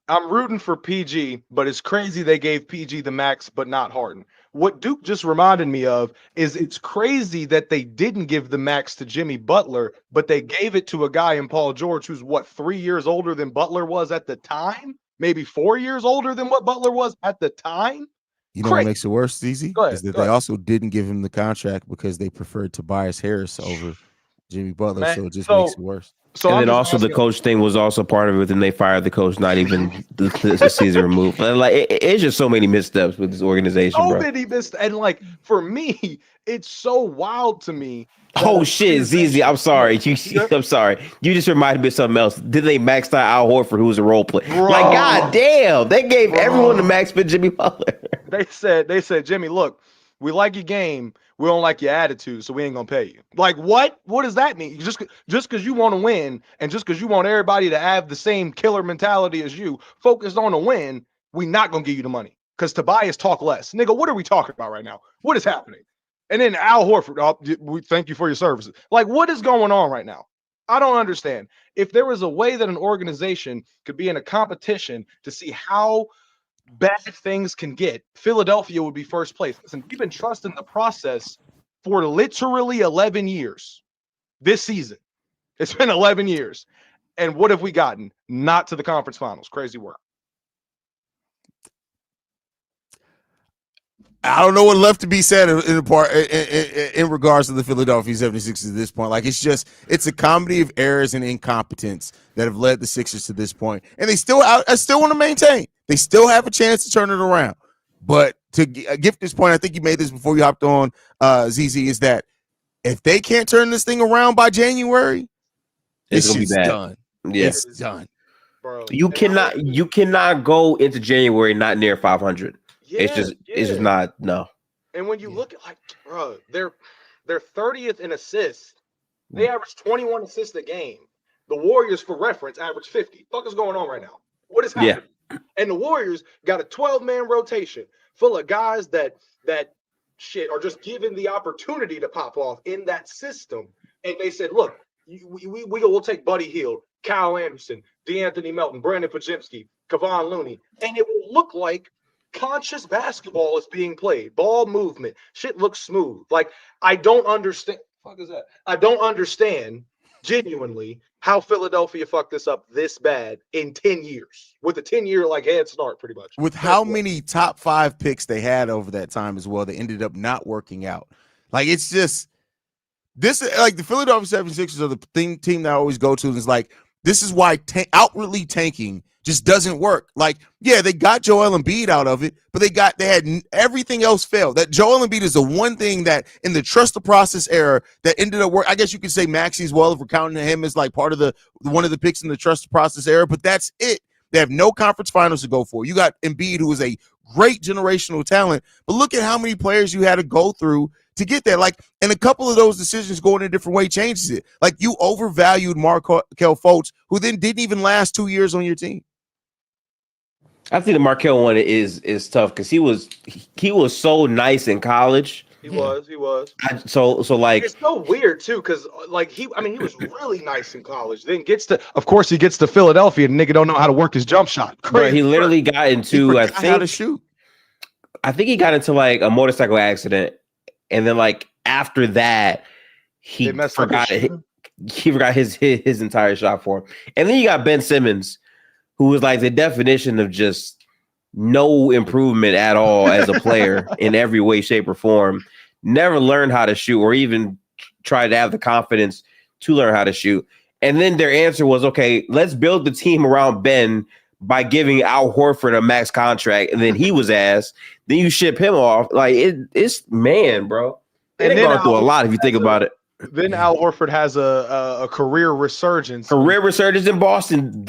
S3: I'm rooting for PG, but it's crazy they gave PG the max, but not Harden. What Duke just reminded me of is it's crazy that they didn't give the max to Jimmy Butler, but they gave it to a guy in Paul George who's 3 years older than Butler was at the time? Maybe 4 years older than what Butler was at the time?
S1: You know what makes it worse, Easy? Is that they also didn't give him the contract because they preferred Tobias Harris over Jimmy Butler, so it just makes it worse.
S2: So and then also the coach thing was also part of it. Then they fired the coach, not even the season removed. Like it's just so many missteps with this organization, bro.
S3: So many missteps, and like for me, it's so wild to me.
S2: Oh shit, ZZ, I'm sorry. I'm sorry. You just reminded me of something else. Did they max out Al Horford, who was a role player? Like, god damn, they gave everyone the max for Jimmy Butler.
S3: They said, Jimmy, look, we like your game. We don't like your attitude, so we ain't gonna pay you. Like, what? What does that mean? Just because you want to win, and just because you want everybody to have the same killer mentality as you, focused on a win, we not gonna give you the money. Because Tobias talk less. Nigga, what are we talking about right now? What is happening? And then Al Horford, we thank you for your services. Like, what is going on right now? I don't understand. If there was a way that an organization could be in a competition to see how bad things can get, Philadelphia would be first place. Listen, we've been trusting the process for literally 11 years this season. It's been 11 years. And what have we gotten? Not to the conference finals. Crazy work.
S1: I don't know what left to be said in regards to the Philadelphia 76ers at this point. Like, it's a comedy of errors and incompetence that have led the Sixers to this point. And I still want to maintain. They still have a chance to turn it around. But to give this point, I think you made this before you hopped on, ZZ, is that if they can't turn this thing around by January,
S2: It's gonna be bad.
S1: Done.
S2: Yes,
S1: It's done.
S3: Bro.
S2: You cannot go into January not near 500.
S3: Yeah,
S2: it's just not, no.
S3: And when you look at, like, bro, they're 30th in assists. They average 21 assists a game. The Warriors, for reference, average 50. Fuck is going on right now? What is happening? Yeah. And the Warriors got a 12-man rotation full of guys that shit are just given the opportunity to pop off in that system. And they said, look, we'll take Buddy Hield, Kyle Anderson, DeAnthony Melton, Brandon Podziemski, Kevon Looney, and it will look like conscious basketball is being played. Ball movement. Shit looks smooth. Like, I don't understand. Fuck is that? I don't understand genuinely how Philadelphia fucked this up this bad in 10 years with a 10-year like head start, pretty much.
S1: With how many top 5 picks they had over that time as well, they ended up not working out. Like, it's just this, like, the Philadelphia 76ers are the team that I always go to. And it's like, this is why outwardly tanking just doesn't work. Like, yeah, they got Joel Embiid out of it, but they had everything else failed. That Joel Embiid is the one thing that in the trust the process era that ended up working. I guess you could say Maxey as well if we're counting him as like part of one of the picks in the trust the process era, but that's it. They have no conference finals to go for. You got Embiid, who is a great generational talent, but look at how many players you had to go through to get there. Like, and a couple of those decisions going a different way changes it. Like, you overvalued Markelle Fultz, who then didn't even last 2 years on your team.
S2: I think the Markelle one is tough because he was so nice in college.
S3: He was.
S2: So like,
S3: it's so weird too, because like he was really nice in college. Then of course he gets to Philadelphia and nigga don't know how to work his jump shot.
S2: Crazy. Bro, he literally got into
S1: how to shoot.
S2: I think he got into like a motorcycle accident, and then like after that he forgot his entire shot form. And then you got Ben Simmons, who was like the definition of just no improvement at all as a player in every way, shape, or form. Never learned how to shoot or even tried to have the confidence to learn how to shoot. And then their answer was, okay, let's build the team around Ben by giving Al Horford a max contract. And then he was ass. Then you ship him off. Like, it's man, bro. And they're going through a lot if you think about it.
S3: Then Al Horford has a career resurgence.
S2: In Boston.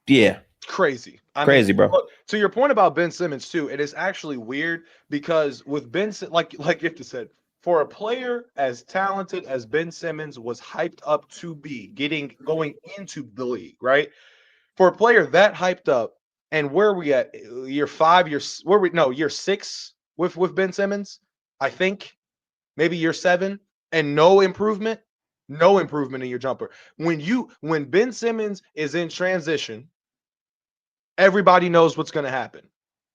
S2: Yeah.
S3: Crazy.
S2: Crazy, bro.
S3: To your point about Ben Simmons, too, it is actually weird because with Ben, like Gifted said, for a player as talented as Ben Simmons was hyped up to be, going into the league, right? For a player that hyped up, and where are we at? Year 5, year 6 with Ben Simmons, I think. Maybe year 7, and no improvement in your jumper. When Ben Simmons is in transition, everybody knows what's going to happen.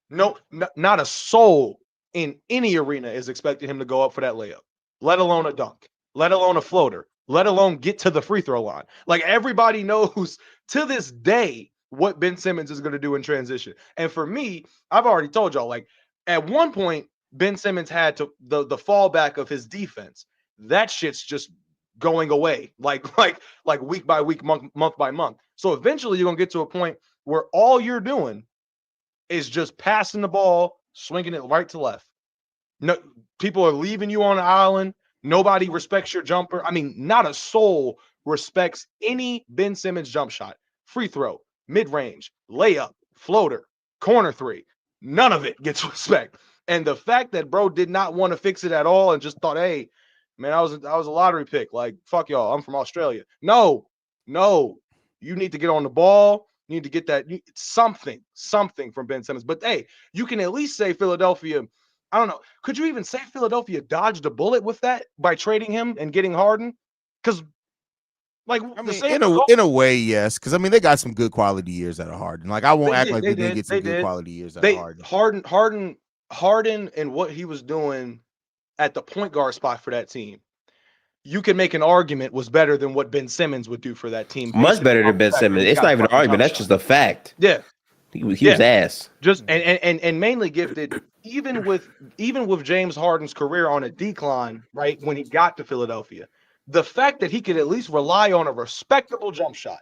S3: No, not a soul in any arena is expecting him to go up for that layup, let alone a dunk, let alone a floater, let alone get to the free throw line. Like, everybody knows to this day what Ben Simmons is going to do in transition. And for me, I've already told y'all, like, at one point, Ben Simmons had to the fallback of his defense. That shit's just going away, like week by week, month by month. So eventually you're going to get to a point where all you're doing is just passing the ball, swinging it right to left. No, people are leaving you on the island. Nobody respects your jumper. I mean, not a soul respects any Ben Simmons jump shot, free throw, mid-range, layup, floater, corner three. None of it gets respect. And the fact that bro did not want to fix it at all and just thought, hey, man, I was a lottery pick. Like, fuck y'all. I'm from Australia. No. You need to get on the ball. You need to get that something from Ben Simmons. But hey, you can at least say Philadelphia. I don't know. Could you even say Philadelphia dodged a bullet with that by trading him and getting Harden? Because, like, I mean,
S1: in a way, yes. Because I mean, they got some good quality years out of Harden. Like, I won't act like we didn't get some good quality years out of Harden. Harden and what he was doing at the point guard spot for that team, you can make an argument was better than what Ben Simmons would do for that team.
S2: Much better than Ben Simmons. It's not even an argument. That's just a fact.
S3: Yeah.
S2: He was ass.
S3: Just and mainly Gifted. even with James Harden's career on a decline, right, when he got to Philadelphia, the fact that he could at least rely on a respectable jump shot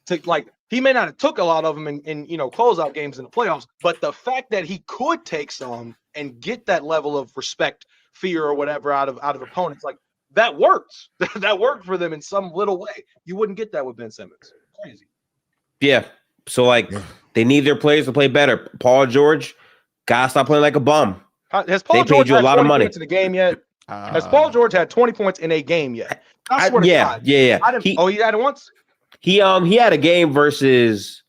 S3: to, like, he may not have took a lot of them in closeout games in the playoffs, but the fact that he could take some and get that level of respect, fear, or whatever out of opponents, like, that works. That worked for them in some little way. You wouldn't get that with Ben Simmons. Crazy.
S2: Yeah. So, like, they need their players to play better. Paul George, gotta stop playing like a bum.
S3: Has Paul George had 20 points in a game yet? Has Paul George had 20 points in a game yet? I swear to God.
S2: Yeah.
S3: He had it once?
S2: He had a game versus,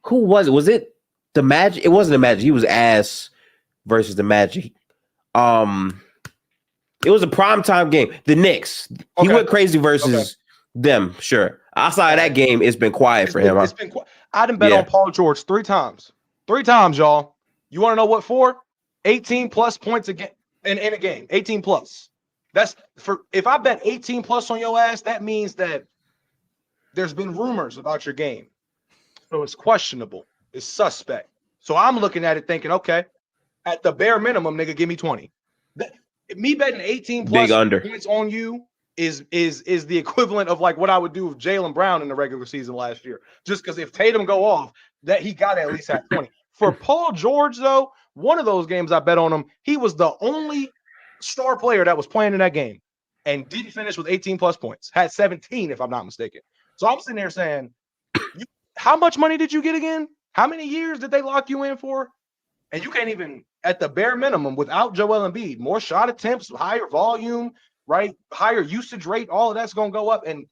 S2: who was it? Was it the Magic? It wasn't the Magic. He was ass versus the Magic. It was a primetime game. The Knicks. He went crazy versus them. Sure. Outside of that game, it's been quiet for him.
S3: It's been quiet. I done bet on Paul George 3 times. 3 times, y'all. You want to know what for? 18 plus points in a game. 18 plus. That's for, if I bet 18 plus on your ass, that means that there's been rumors about your game. So it's questionable. It's suspect. So I'm looking at it thinking, okay, at the bare minimum, nigga, give me 20. Me betting 18 plus points on you is the equivalent of like what I would do with Jaylen Brown in the regular season last year. Just because if Tatum go off, that he got to at least have 20. For Paul George, though, one of those games I bet on him, he was the only star player that was playing in that game and didn't finish with 18 plus points. Had 17, if I'm not mistaken. So I'm sitting there saying, how much money did you get again? How many years did they lock you in for? And you can't even, at the bare minimum, without Joel Embiid, more shot attempts, higher volume, right? Higher usage rate, all of that's going to go up. And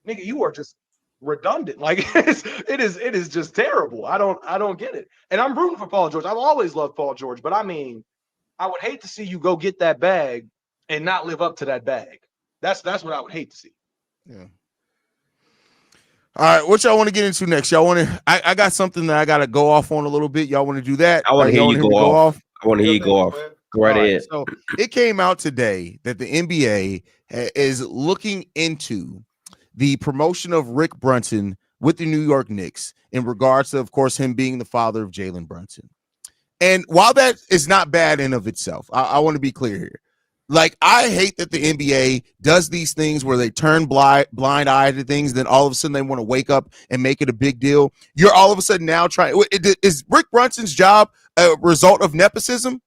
S3: nigga, you are just redundant. Like it is just terrible. I don't get it. And I'm rooting for Paul George. I've always loved Paul George, but I mean, I would hate to see you go get that bag and not live up to that bag. That's what I would hate to see.
S1: Yeah. All right, what y'all want to get into next? Y'all want to? I got something that I got to go off on a little bit. Y'all want to do that?
S2: I want to hear you go off. I want to hear you go off. Go right ahead.
S1: So it came out today that the NBA is looking into the promotion of Rick Brunson with the New York Knicks in regards to, of course, him being the father of Jalen Brunson. And while that is not bad in of itself, I want to be clear here. Like, I hate that the NBA does these things where they turn blind eye to things, then all of a sudden they want to wake up and make it a big deal. You're all of a sudden now trying. Is Rick Brunson's job a result of nepotism?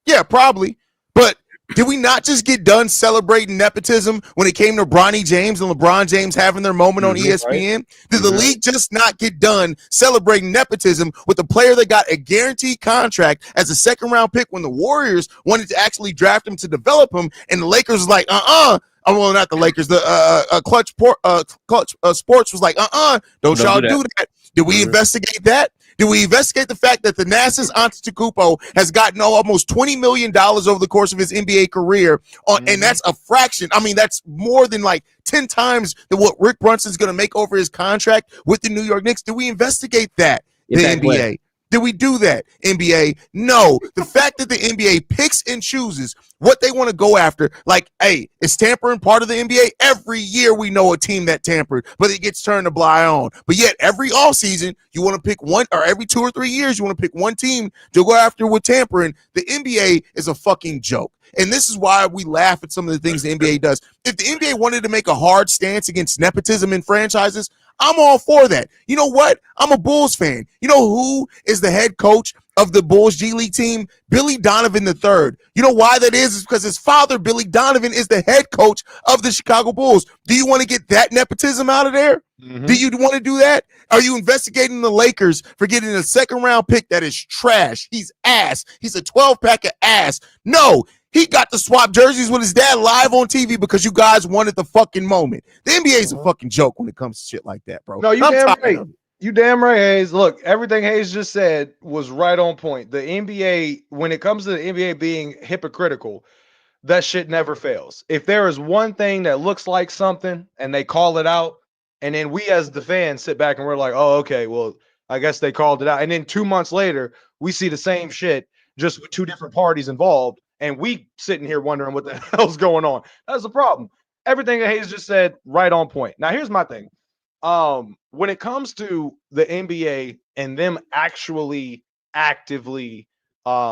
S1: Yeah, probably. But did we not just get done celebrating nepotism when it came to Bronny James and LeBron James having their moment on ESPN? Right? Did the league just not get done celebrating nepotism with a player that got a guaranteed contract as a second-round pick when the Warriors wanted to actually draft him to develop him, and the Lakers was like, well, not the Lakers. The Clutch Sports was like, don't y'all do that. Did we investigate that? Did we investigate the fact that the Thanasis Antetokounmpo has gotten almost $20 million over the course of his NBA career, and that's a fraction. I mean, that's more than like 10 times than what Rick Brunson's going to make over his contract with the New York Knicks. Did we investigate that, the NBA? Did we do that, NBA? No. The fact that the NBA picks and chooses what they want to go after, like, hey, is tampering part of the NBA? Every year we know a team that tampered, but it gets turned a blind eye on. But yet every offseason you want to pick one, or every 2 or 3 years you want to pick one team to go after with tampering. The NBA is a fucking joke. And this is why we laugh at some of the things the NBA does. If the NBA wanted to make a hard stance against nepotism in franchises, I'm all for that. You know what? I'm a Bulls fan. You know who is the head coach of the Bulls G League team? Billy Donovan III. You know why that is? It's because his father, Billy Donovan, is the head coach of the Chicago Bulls. Do you want to get that nepotism out of there? Do you want to do that? Are you investigating the Lakers for getting a second-round pick that is trash? He's ass. He's a 12-pack of ass. No. He got to swap jerseys with his dad live on TV because you guys wanted the fucking moment. The NBA is a fucking joke when it comes to shit like that, bro.
S3: No, you damn right. You damn right, Hayes. Look, everything Hayes just said was right on point. The NBA, when it comes to the NBA being hypocritical, that shit never fails. If there is one thing that looks like something and they call it out, and then we as the fans sit back and we're like, oh, okay, well, I guess they called it out. And then 2 months later, we see the same shit just with 2 different parties involved. And we sitting here wondering what the hell's going on. That's the problem. Everything that Hayes just said, right on point. Now, here's my thing. When it comes to the NBA and them actually actively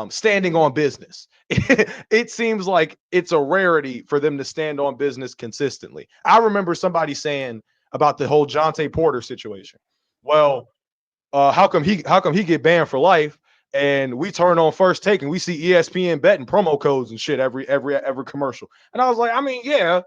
S3: standing on business. It seems like it's a rarity for them to stand on business consistently. I remember somebody saying about the whole Jonte Porter situation. Well, how come he get banned for life? And we turn on First Take and we see ESPN betting promo codes and shit every commercial. And I was like, I mean, yeah,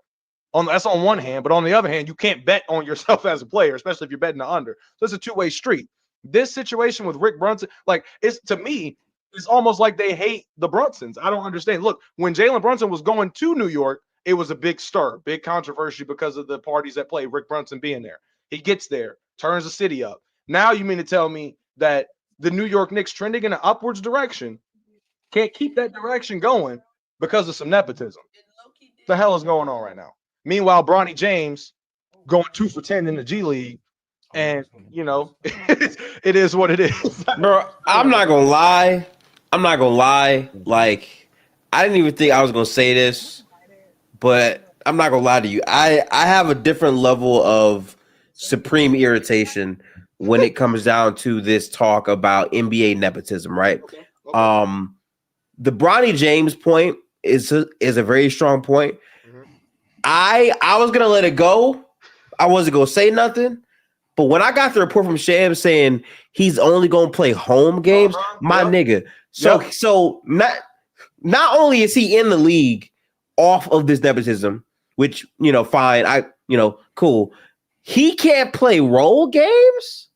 S3: that's on one hand, but on the other hand, you can't bet on yourself as a player, especially if you're betting the under. So it's a two-way street. This situation with Rick Brunson, like, it's, to me, it's almost like they hate the Brunsons. I don't understand. Look, when Jalen Brunson was going to New York, it was a big stir, big controversy because of the parties that play, Rick Brunson being there. He gets there, turns the city up. Now you mean to tell me that the New York Knicks trending in an upwards direction can't keep that direction going because of some nepotism? What the hell is going on right now? Meanwhile, Bronny James going 2 for 10 in the G League, and it is what it is.
S2: Bro, I'm not gonna lie. Like, I didn't even think I was gonna say this, but I'm not gonna lie to you. I have a different level of supreme irritation when it comes down to this talk about NBA nepotism, right? The Bronny James point is a very strong point. I was gonna let it go. I wasn't gonna say nothing. But when I got the report from Shams saying he's only gonna play home games, nigga. So not only is he in the league off of this nepotism, which fine, cool. He can't play role games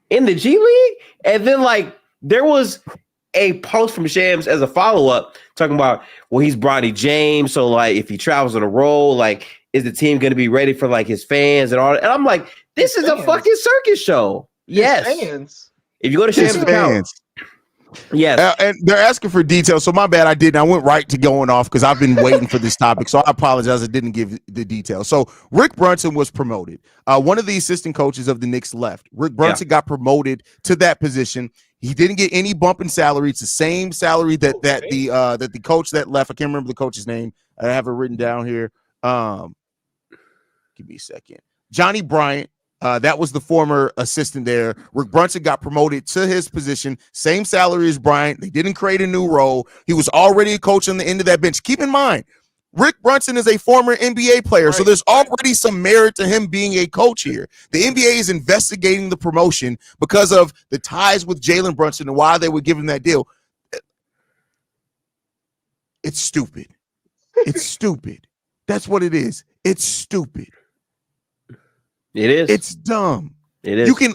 S2: in the G League. And then there was a post from Shams as a follow-up talking about, well, he's Bronny James, so if he travels on a roll, is the team going to be ready for his fans and all that? And I'm like, this is a fucking circus show. Yes.
S3: Fans.
S2: If you go to Shams' account. Yes.
S1: And they're asking for details. So my bad, I didn't. I went right to going off because I've been waiting for this topic. So I apologize. I didn't give the details. So Rick Brunson was promoted. One of the assistant coaches of the Knicks left. Rick Brunson got promoted to that position. He didn't get any bump in salary. It's the same salary that the coach that left. I can't remember the coach's name. I have it written down here. Give me a second. Johnny Bryant. That was the former assistant there. Rick Brunson got promoted to his position, same salary as Bryant. They didn't create a new role. He was already a coach on the end of that bench. Keep in mind, Rick Brunson is a former NBA player, so there's already some merit to him being a coach here. The NBA is investigating the promotion because of the ties with Jalen Brunson and why they would give him that deal. It's stupid. It's stupid. That's what it is. It's stupid.
S2: It is.
S1: It's dumb.
S2: It is.
S1: You can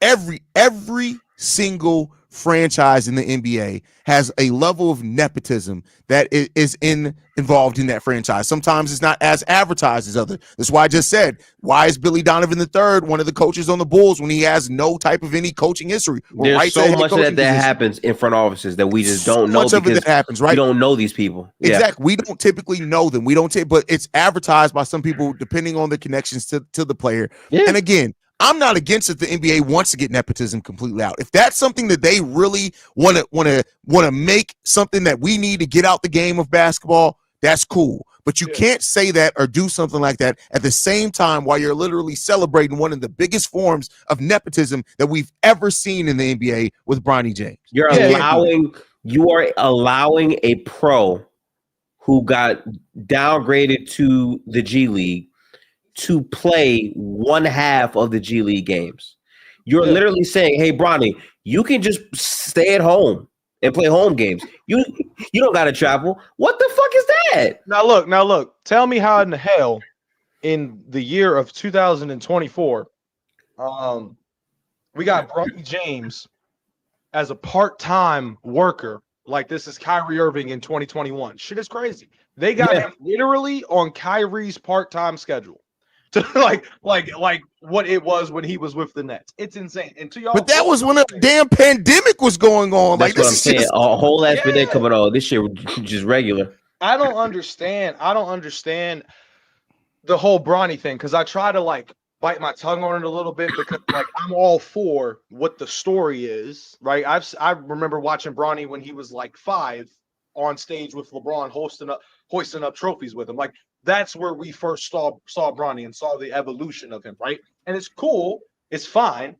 S1: every single franchise in the NBA has a level of nepotism that is involved in that franchise. Sometimes it's not as advertised as others. That's why I just said, why is Billy Donovan III one of the coaches on the Bulls when he has no type of any coaching history?
S2: There's so much of that happens in front offices that we just don't know because
S1: that happens, right?
S2: We don't know these people.
S1: Exactly. We don't typically know them. We don't but it's advertised by some people depending on the connections to the player. Yeah. And again, I'm not against it. The NBA wants to get nepotism completely out. If that's something that they really want to make something that we need to get out the game of basketball, that's cool. But you can't say that or do something like that at the same time while you're literally celebrating one of the biggest forms of nepotism that we've ever seen in the NBA with Bronny James.
S2: You are allowing a pro who got downgraded to the G League to play one half of the G League games. You're literally saying, hey, Bronny, you can just stay at home and play home games. You don't got to travel. What the fuck is that?
S3: Now look. Tell me how in the hell in the year of 2024, we got Bronny James as a part-time worker like this is Kyrie Irving in 2021. Shit is crazy. They got him literally on Kyrie's part-time schedule. To like what it was when he was with the Nets. It's insane. And to y'all,
S1: but that was when a damn pandemic was going on.
S2: That's what I'm saying. A whole ass pandemic coming on. This shit was just regular.
S3: I don't understand the whole Bronny thing because I try to bite my tongue on it a little bit because I'm all for what the story is, right? I remember watching Bronny when he was 5 on stage with LeBron hoisting up trophies with him. That's where we first saw Bronny and saw the evolution of him, right? And it's cool, it's fine,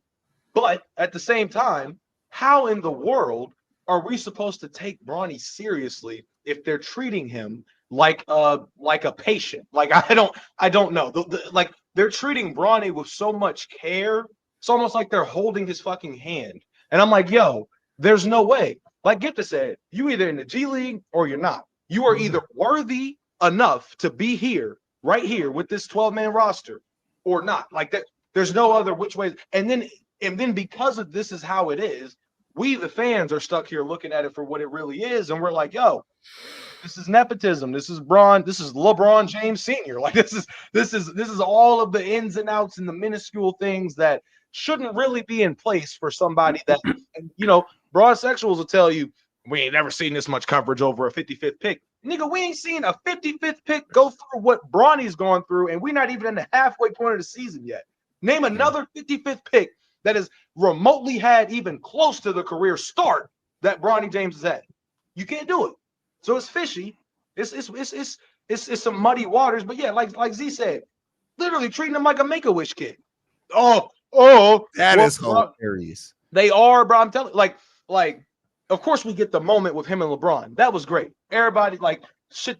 S3: but at the same time, how in the world are we supposed to take Bronny seriously if they're treating him like a patient? Like I don't know. Like they're treating Bronny with so much care. It's almost like they're holding his fucking hand. And I'm like, yo, there's no way. Like Gifta said, you either in the G League or you're not. You are either worthy enough to be here, right here with this 12-man roster, or not. Like that, there's no other which way. And then because of this is how it is, we the fans are stuck here looking at it for what it really is, and we're like, yo, this is nepotism. This is LeBron James Sr. Like this is all of the ins and outs and the minuscule things that shouldn't really be in place for somebody that, and broad sexuals will tell you, we ain't never seen this much coverage over a 55th pick. Nigga, we ain't seen a 55th pick go through what Bronny's gone through, and we're not even in the halfway point of the season yet. Name another 55th pick that has remotely had even close to the career start that Bronny James has had. You can't do it. So it's fishy. It's some muddy waters. But yeah, like Z said, literally treating him like a Make-A-Wish kid.
S1: That is hilarious.
S3: They are, bro. I'm telling like, of course we get the moment with him and LeBron. That was great. Everybody like shit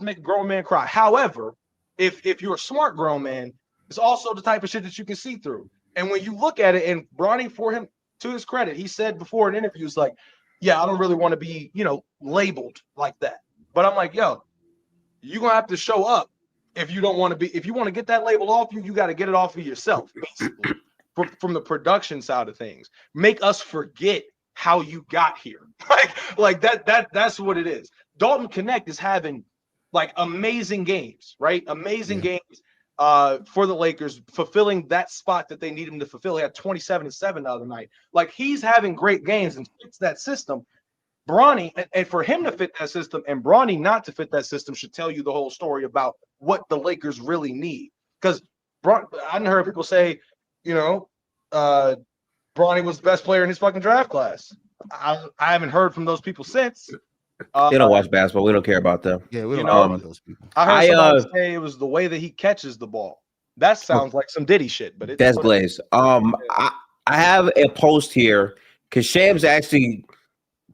S3: make a grown man cry. However, if you're a smart grown man, it's also the type of shit that you can see through. And when you look at it, and Bronny, for him, to his credit, he said before in interviews, like, yeah, I don't really want to be, labeled like that. But I'm like, yo, you're going to have to show up if you don't want to be, if you want to get that label off you, you got to get it off of yourself, basically, from the production side of things. Make us forget how you got here. like that's what it is. Dalton Connect is having like amazing games, right? Amazing games for the Lakers, fulfilling that spot that they need him to fulfill. He had 27-7 the other night. Like, he's having great games and fits that system. Bronny, and for him to fit that system and Bronny not to fit that system should tell you the whole story about what the Lakers really need. Because I heard people say, Bronny was the best player in his fucking draft class. I haven't heard from those people since.
S2: They don't watch basketball. We don't care about them.
S1: Yeah, we don't care about those people.
S3: I heard somebody say it was the way that he catches the ball. That sounds like some Diddy shit, but
S2: that's Glaze. I have a post here because Shams actually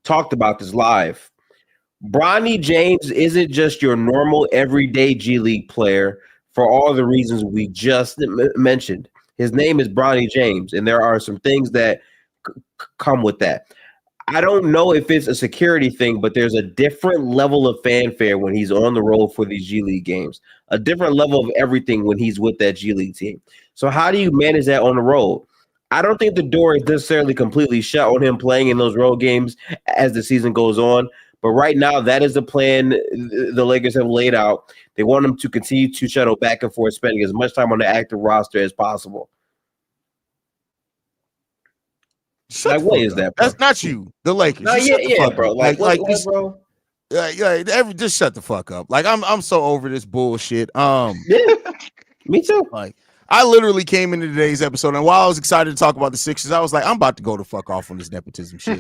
S2: talked about this live. Bronny James isn't just your normal everyday G League player for all the reasons we just mentioned. His name is Bronny James, and there are some things that come with that. I don't know if it's a security thing, but there's a different level of fanfare when he's on the road for these G League games, a different level of everything when he's with that G League team. So how do you manage that on the road? I don't think the door is necessarily completely shut on him playing in those road games as the season goes on. But right now, that is the plan the Lakers have laid out. They want him to continue to shuttle back and forth, spending as much time on the active roster as possible. What is that, bro?
S1: That's not you. The Lakers.
S2: No, yeah, bro. Bro.
S1: Just shut the fuck up. Like, I'm so over this bullshit.
S2: Yeah, me too.
S1: Like, I literally came into today's episode, and while I was excited to talk about the Sixers, I was like, I'm about to go the fuck off on this nepotism shit.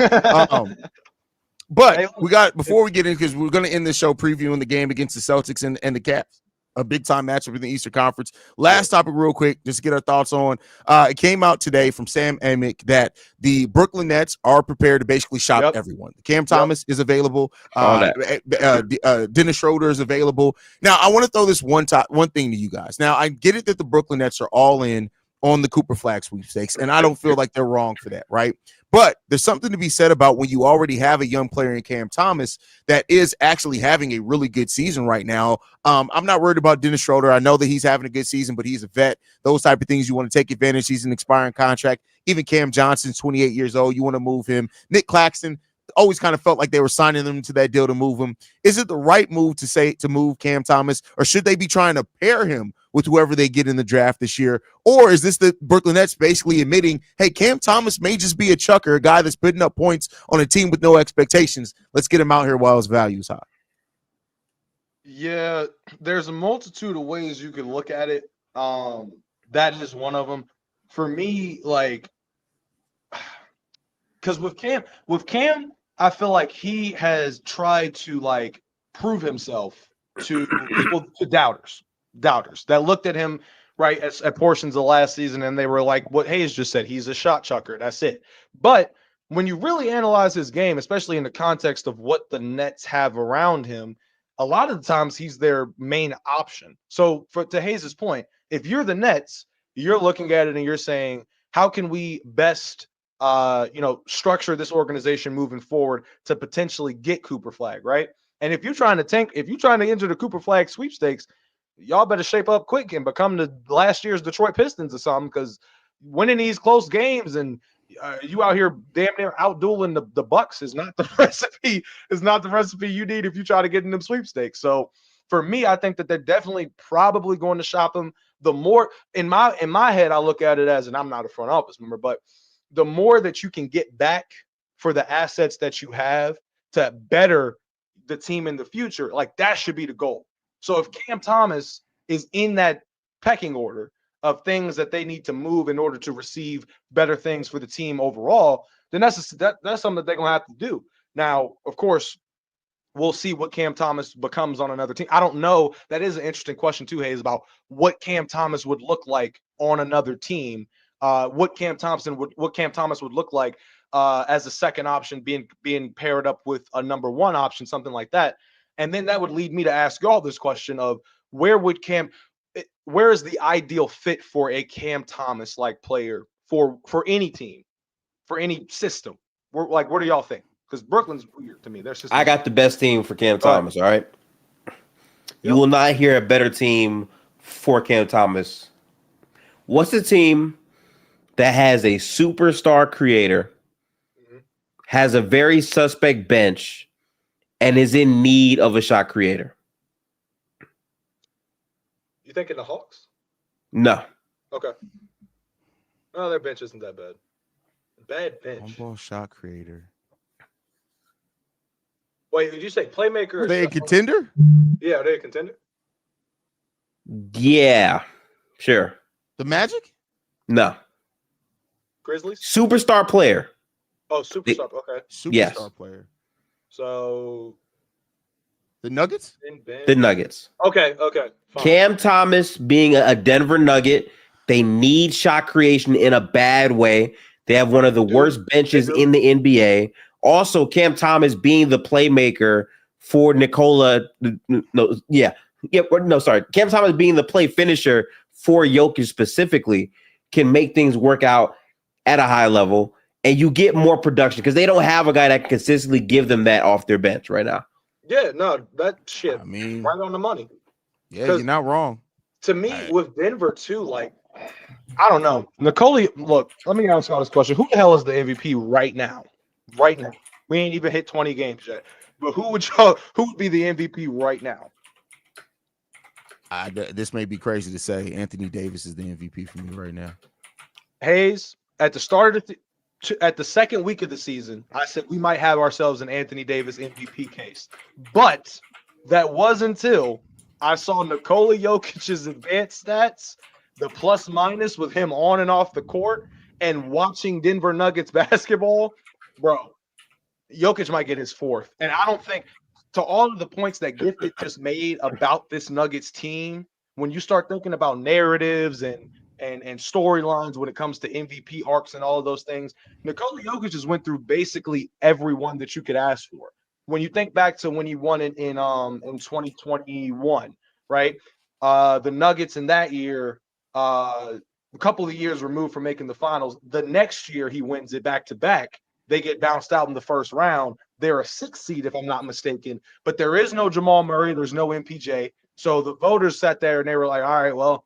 S1: But we got, before we get in, because we're going to end this show previewing the game against the Celtics and the Caps, a big time matchup in the Eastern Conference. Last topic real quick, just to get our thoughts on. It came out today from Sam Amick that the Brooklyn Nets are prepared to basically shop everyone. Cam Thomas is available. Dennis Schroeder is available. Now, I want to throw this one thing to you guys. Now, I get it that the Brooklyn Nets are all in on the Cooper Flag sweepstakes, and I don't feel like they're wrong for that, right? But there's something to be said about when you already have a young player in Cam Thomas that is actually having a really good season right now. I'm not worried about Dennis Schroeder. I know that he's having a good season, but he's a vet. Those type of things you want to take advantage. He's an expiring contract. Even Cam Johnson's 28 years old. You want to move him. Nick Claxton, always kind of felt like they were signing them to that deal to move him. Is it the right move to move Cam Thomas, or should they be trying to pair him with whoever they get in the draft this year? Or is this the Brooklyn Nets basically admitting, hey, Cam Thomas may just be a chucker, a guy that's putting up points on a team with no expectations. Let's get him out here while his value is high.
S3: Yeah, there's a multitude of ways you can look at it. That is one of them. For me, like, because with Cam, I feel like he has tried to like prove himself to people, to doubters that looked at him right at portions of last season, and they were like, what Hayes just said, he's a shot chucker. That's it. But when you really analyze his game, especially in the context of what the Nets have around him, a lot of the times he's their main option. So to Hayes' point, if you're the Nets, you're looking at it and you're saying, how can we best structure this organization moving forward to potentially get Cooper Flag, right? And if you're trying to enter the Cooper Flag sweepstakes, y'all better shape up quick and become the last year's Detroit Pistons or something, because winning these close games and you out here damn near outdueling the Bucks is not the recipe. Is not the recipe you need if you try to get in them sweepstakes. So for me, I think that they're definitely probably going to shop him. The more in my head, I look at it as, and I'm not a front office member, but the more that you can get back for the assets that you have to better the team in the future, like that should be the goal. So if Cam Thomas is in that pecking order of things that they need to move in order to receive better things for the team overall, then that's something that they're going to have to do. Now, of course, we'll see what Cam Thomas becomes on another team. I don't know. That is an interesting question too, Hayes, about what Cam Thomas would look like on another team. What Cam Thomas would look like as a second option, being paired up with a number one option, something like that. And then that would lead me to ask y'all this question of where is the ideal fit for a Cam Thomas like player for any team, for any system? What do y'all think? Because Brooklyn's weird to me.
S2: I got the best team for Cam Thomas. All right. You will not hear a better team for Cam Thomas. What's the team that has a superstar creator, has a very suspect bench, and is in need of a shot creator?
S3: You thinking the Hawks?
S2: No.
S3: Okay. No, their bench isn't that bad. Bad bench.
S1: On-ball shot creator.
S3: Wait, did you say playmaker?
S1: Are they a contender?
S3: Yeah, are they a contender?
S2: Yeah, sure.
S1: The Magic?
S2: No.
S3: Grizzlies?
S2: Superstar player.
S3: Oh, superstar. Okay.
S1: Superstar player.
S3: So
S1: the Nuggets?
S2: The Nuggets.
S3: Okay. Fine.
S2: Cam Thomas being a Denver Nugget, they need shot creation in a bad way. They have one of the worst benches in the NBA. Also, Cam Thomas being the playmaker for Cam Thomas being the play finisher for Jokic specifically can make things work out at a high level, and you get more production because they don't have a guy that can consistently give them that off their bench right now.
S3: Yeah, no, that shit.
S1: I mean,
S3: right on the money.
S1: Yeah, you're not wrong.
S3: To me, with Denver too, like, I don't know. Nikola, look, let me ask y'all this question. Who the hell is the MVP right now? Right now. We ain't even hit 20 games yet. But who would be the MVP right now?
S1: This may be crazy to say. Anthony Davis is the MVP for me right now.
S3: Hayes, at the start of at the second week of the season, I said we might have ourselves an Anthony Davis MVP case. But that was until I saw Nikola Jokic's advanced stats, the plus minus with him on and off the court, and watching Denver Nuggets basketball, bro. Jokic might get his fourth. And I don't think, to all of the points that Gifted just made about this Nuggets team, when you start thinking about narratives and storylines when it comes to MVP arcs and all of those things, Nikola Jokic just went through basically everyone that you could ask for. When you think back to when he won it in 2021, right? The Nuggets in that year, a couple of years removed from making the finals. The next year he wins it back to back. They get bounced out in the first round. They're a 6th seed, if I'm not mistaken. But there is no Jamal Murray. There's no MPJ. So the voters sat there and they were like, all right, well,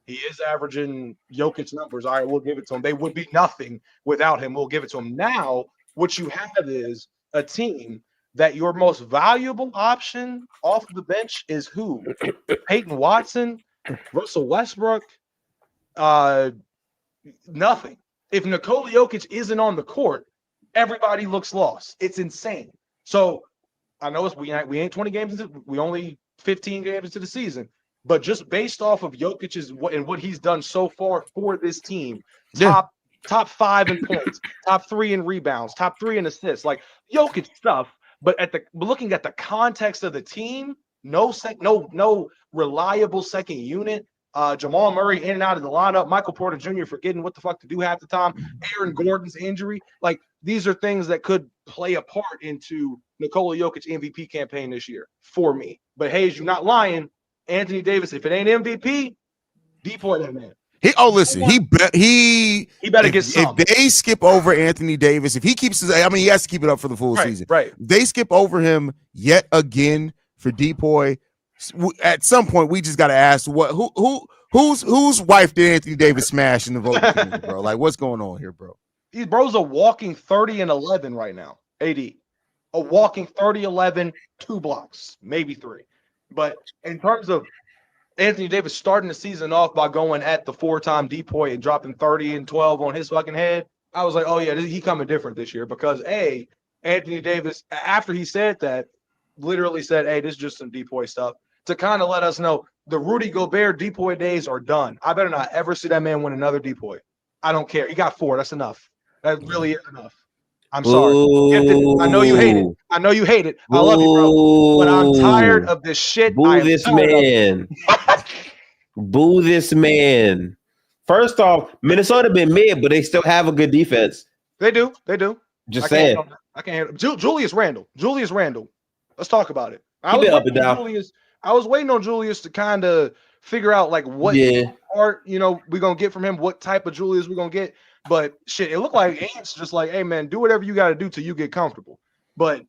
S3: he is averaging Jokic numbers. All right, we'll give it to him. They would be nothing without him. We'll give it to him. Now, what you have is a team that your most valuable option off the bench is who? Peyton Watson, Russell Westbrook, nothing. If Nikola Jokic isn't on the court, everybody looks lost. It's insane. So I know we ain't 20 games into, we only 15 games into the season, but just based off of Jokic's what he's done so far for this team, top 5 in points, top 3 in rebounds, top 3 in assists, like Jokic stuff. But looking at the context of the team, no reliable second unit. Jamal Murray in and out of the lineup. Michael Porter Jr. forgetting what the fuck to do half the time. Aaron Gordon's injury. Like, these are things that could play a part into Nikola Jokic MVP campaign this year for me. But Hayes, you're not lying. Anthony Davis, if it ain't MVP, deploy that man.
S1: Listen, he
S3: better get some.
S1: If they skip over Anthony Davis, if he keeps his, he has to keep it up for the full season.
S3: Right.
S1: If they skip over him yet again for depoy, at some point we just got to ask whose wife did Anthony Davis smash in the voting committee, bro? Like, what's going on here, bro?
S3: These bro's a walking 30-11 right now. AD, a walking 30-11, 2 blocks, maybe 3. But in terms of Anthony Davis starting the season off by going at the 4-time depoy and dropping 30 and 12 on his fucking head, I was like, oh yeah, he coming different this year because Anthony Davis, after he said that, literally said, hey, this is just some depoy stuff to kind of let us know the Rudy Gobert depoy days are done. I better not ever see that man win another depoy. I don't care. He got 4. That's enough. That really is enough. I'm sorry. I know you hate it. I love you, bro. But I'm tired of this shit.
S2: Boo this man. Boo this man. First off, Minnesota been mid, but they still have a good defense.
S3: They do.
S2: Just saying.
S3: I can't handle Julius Randle. Let's talk about it.
S2: I
S3: was waiting on Julius to kind of figure out like what part, we're gonna get from him, what type of Julius we're gonna get. But shit, it looked like Aints just like, hey man, do whatever you got to do till you get comfortable. But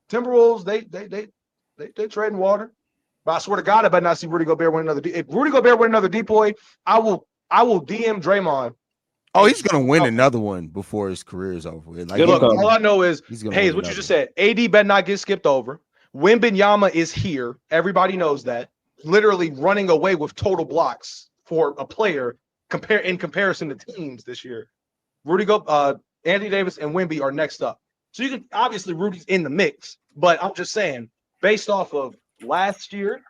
S3: Timberwolves, they treading water. But I swear to God, I better not see Rudy Gobert win another. If Rudy Gobert win another depoy, I will DM Draymond.
S1: Oh, he's gonna win another one before his career is over with. Like,
S3: look, all I know is, hey, what you just said. AD better not get skipped over. Wembanyama is here. Everybody knows that. Literally running away with total blocks for a player. In comparison to teams this year, Anthony Davis and Wemby are next up. So you can obviously Rudy's in the mix, but I'm just saying, based off of last year,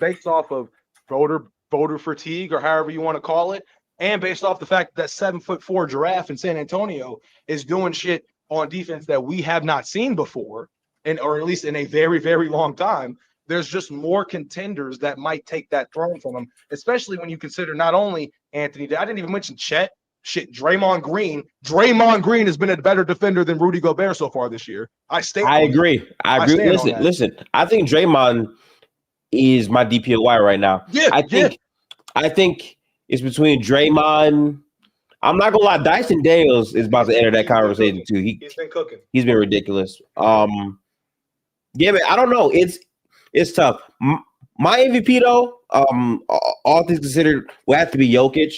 S3: based off of voter fatigue or however you want to call it, and based off the fact that 7'4" giraffe in San Antonio is doing shit on defense that we have not seen before, or at least in a very, very long time. There's just more contenders that might take that throne from him, especially when you consider not only Anthony. I didn't even mention Chet. Shit, Draymond Green. Draymond Green has been a better defender than Rudy Gobert so far this year. I agree.
S2: Listen. I think Draymond is my DPOY right now.
S3: Yeah,
S2: I think it's between Draymond. I'm not gonna lie, Dyson Daniels is about to enter that conversation too.
S3: He's been cooking.
S2: He's been ridiculous. Yeah, man. I don't know. It's tough. My MVP though, all things considered, will have to be Jokic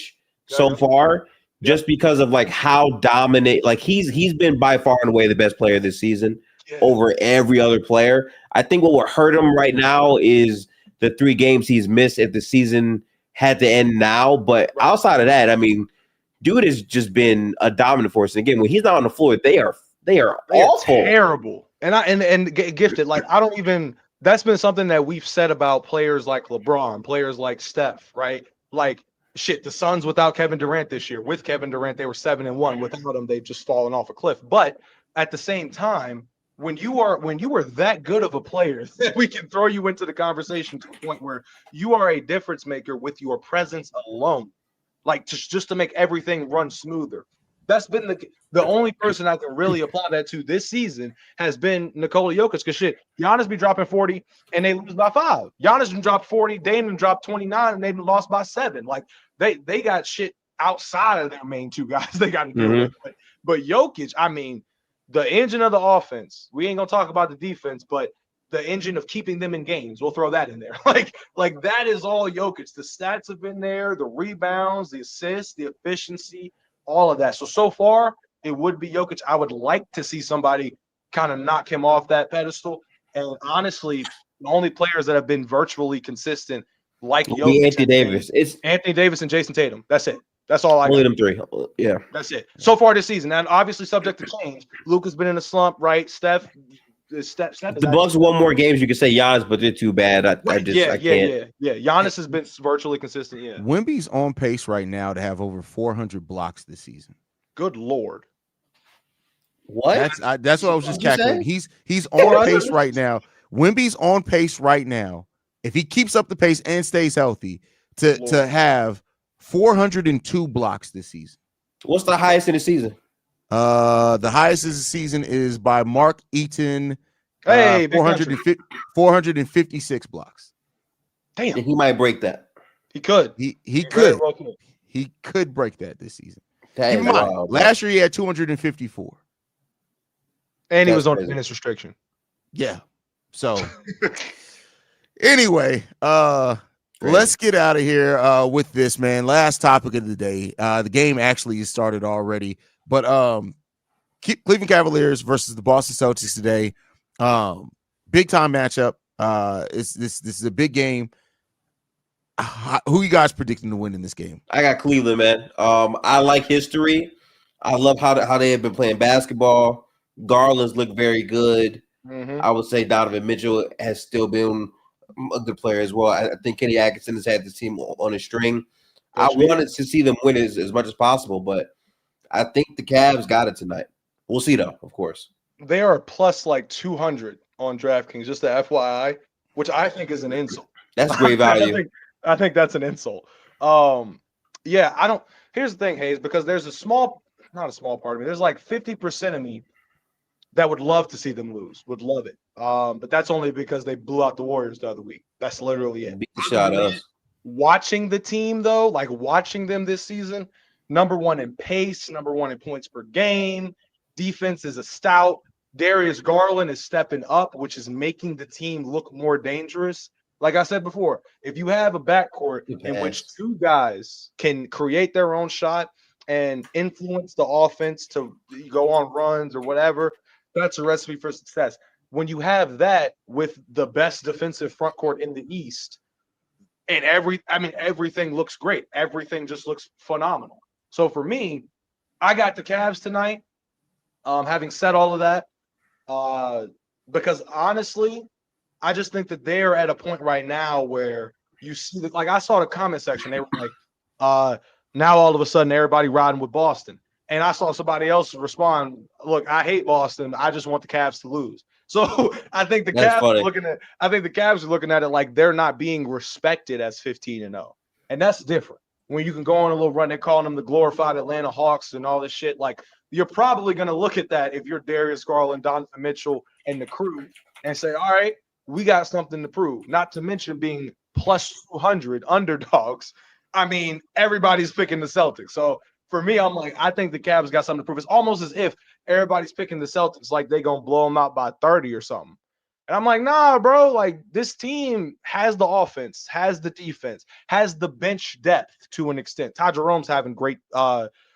S2: so far, just because of like how dominant. Like he's been by far and away the best player this season over every other player. I think what would hurt him right now is the 3 games he's missed if the season had to end now. But outside of that, I mean, dude has just been a dominant force. And again, when he's not on the floor, they are awful,
S3: terrible. And gifted. Like I don't even. That's been something that we've said about players like LeBron, players like Steph, right? Like, shit, the Suns without Kevin Durant this year. With Kevin Durant, they were 7-1. Without him, they've just fallen off a cliff. But at the same time, when you are that good of a player, we can throw you into the conversation to a point where you are a difference maker with your presence alone, like just to make everything run smoother. That's been the only person I can really apply that to this season has been Nikola Jokic. Because shit, Giannis be dropping 40 and they lose by 5. Giannis done dropped 40, Dame done dropped 29, and they lost by 7. Like they got shit outside of their main 2 guys they got to deal with. But Jokic, I mean, the engine of the offense. We ain't gonna talk about the defense, but the engine of keeping them in games. We'll throw that in there. Like that is all Jokic. The stats have been there, the rebounds, the assists, the efficiency. All of that. So far, it would be Jokic. I would like to see somebody kind of knock him off that pedestal. And honestly, the only players that have been virtually consistent, like Jokic,
S2: Anthony Davis. It's
S3: Anthony Davis and Jason Tatum. That's it. That's all I
S2: only
S3: got.
S2: them 3. Yeah.
S3: That's it. So far this season. And obviously subject to change. Luka's been in a slump, right? Steph
S2: the Bucks won more games. You could say Giannis, but they're too bad. I can't.
S3: Giannis has been virtually consistent. Yeah.
S1: Wemby's on pace right now to have over 400 blocks this season.
S3: Good Lord.
S2: What?
S1: That's what I was just calculating. He's on pace right now. Wemby's on pace right now. If he keeps up the pace and stays healthy, to have 402 blocks this season.
S2: What's the highest in the season?
S1: The highest this season is by Mark Eaton.
S3: Hey,
S1: 456 blocks.
S3: Damn,
S2: And he might break that.
S3: he could.
S1: He
S3: very
S1: could.
S3: well could.
S1: He could break that this season.
S2: That
S1: Keep
S2: is
S1: in mind,
S2: wild,
S1: last year he had 254.
S3: And he
S2: That's
S3: was on
S2: crazy.
S3: minutes restriction.
S1: Yeah. So anyway, let's get out of here with this, man. Last topic of the day. The game actually has started already, but Cleveland Cavaliers versus the Boston Celtics today. Big time matchup. This is a big game. Who you guys predicting to win in this game?
S2: I got Cleveland, man. I like history. I love how they have been playing basketball. Garland's looked very good.
S3: Mm-hmm.
S2: I would say Donovan Mitchell has still been a good player as well. I think Kenny Atkinson has had this team on a string. I wanted to see them win as much as possible, but I think the Cavs got it tonight. We'll see, though, of course.
S3: They are plus like 200 on DraftKings, just the FYI, which I think is an insult.
S2: That's great value.
S3: I think that's an insult. Yeah, I don't. Here's the thing, Hayes, because there's not a small part of me. There's like 50% of me that would love to see them lose, would love it. But that's only because they blew out the Warriors the other week. That's literally it.
S2: Beat the shot of us.
S3: Watching the team, though, like watching them this season, number one in pace, number one in points per game. Defense is a stout. Darius Garland is stepping up, which is making the team look more dangerous. Like I said before, if you have a backcourt in which two guys can create their own shot and influence the offense to go on runs or whatever, that's a recipe for success. When you have that with the best defensive front court in the East, and everything looks great. Everything just looks phenomenal. So for me, I got the Cavs tonight. Having said all of that, because honestly, I just think that they're at a point right now where you see that, like I saw the comment section, they were like, now all of a sudden everybody riding with Boston. And I saw somebody else respond, look, I hate Boston. I just want the Cavs to lose. So I think the Cavs are looking at it like they're not being respected as 15-0. And that's different. When you can go on a little run, they're calling them the glorified Atlanta Hawks and all this shit. Like, you're probably going to look at that if you're Darius Garland, Donovan Mitchell, and the crew and say, all right, we got something to prove. Not to mention being plus 200 underdogs. I mean, everybody's picking the Celtics. So for me, I'm like, I think the Cavs got something to prove. It's almost as if everybody's picking the Celtics like they're going to blow them out by 30 or something. And I'm like, nah, bro, like this team has the offense, has the defense, has the bench depth to an extent. Ty Jerome's having great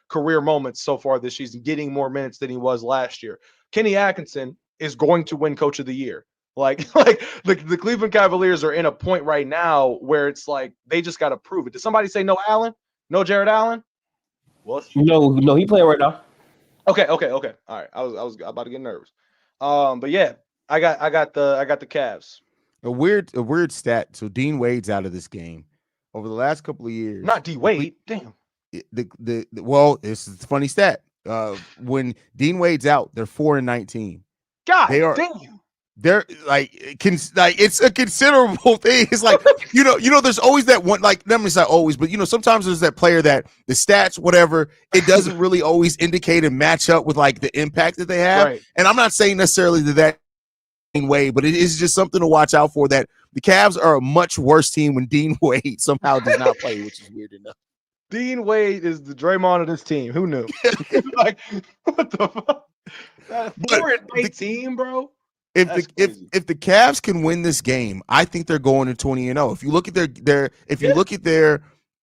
S3: career moments so far this season, getting more minutes than he was last year. Kenny Atkinson is going to win Coach of the Year. Like the Cleveland Cavaliers are in a point right now where it's like they just got to prove it. Did somebody say no Allen? No Jared Allen?
S2: No, he playing right now.
S3: Okay. All right. I was about to get nervous. But yeah, I got the Cavs.
S1: A weird stat. So Dean Wade's out of this game over the last couple of years.
S3: Not D Wade. Damn.
S1: Well, it's a funny stat. When Dean Wade's out, they're 4-19.
S3: God,
S1: damn. They're like it's a considerable thing. It's like you know, there's always that one, like let me say always, but sometimes there's that player that the stats, whatever, it doesn't really always indicate and match up with like the impact that they have.
S3: Right.
S1: And I'm not saying necessarily that way, but it is just something to watch out for. That the Cavs are a much worse team when Dean Wade somehow does not play, which is weird enough.
S3: Dean Wade is the Draymond of this team. Who knew? Like, what the fuck? 4-19, bro.
S1: If the Cavs can win this game, I think they're going to 20-0. If you look at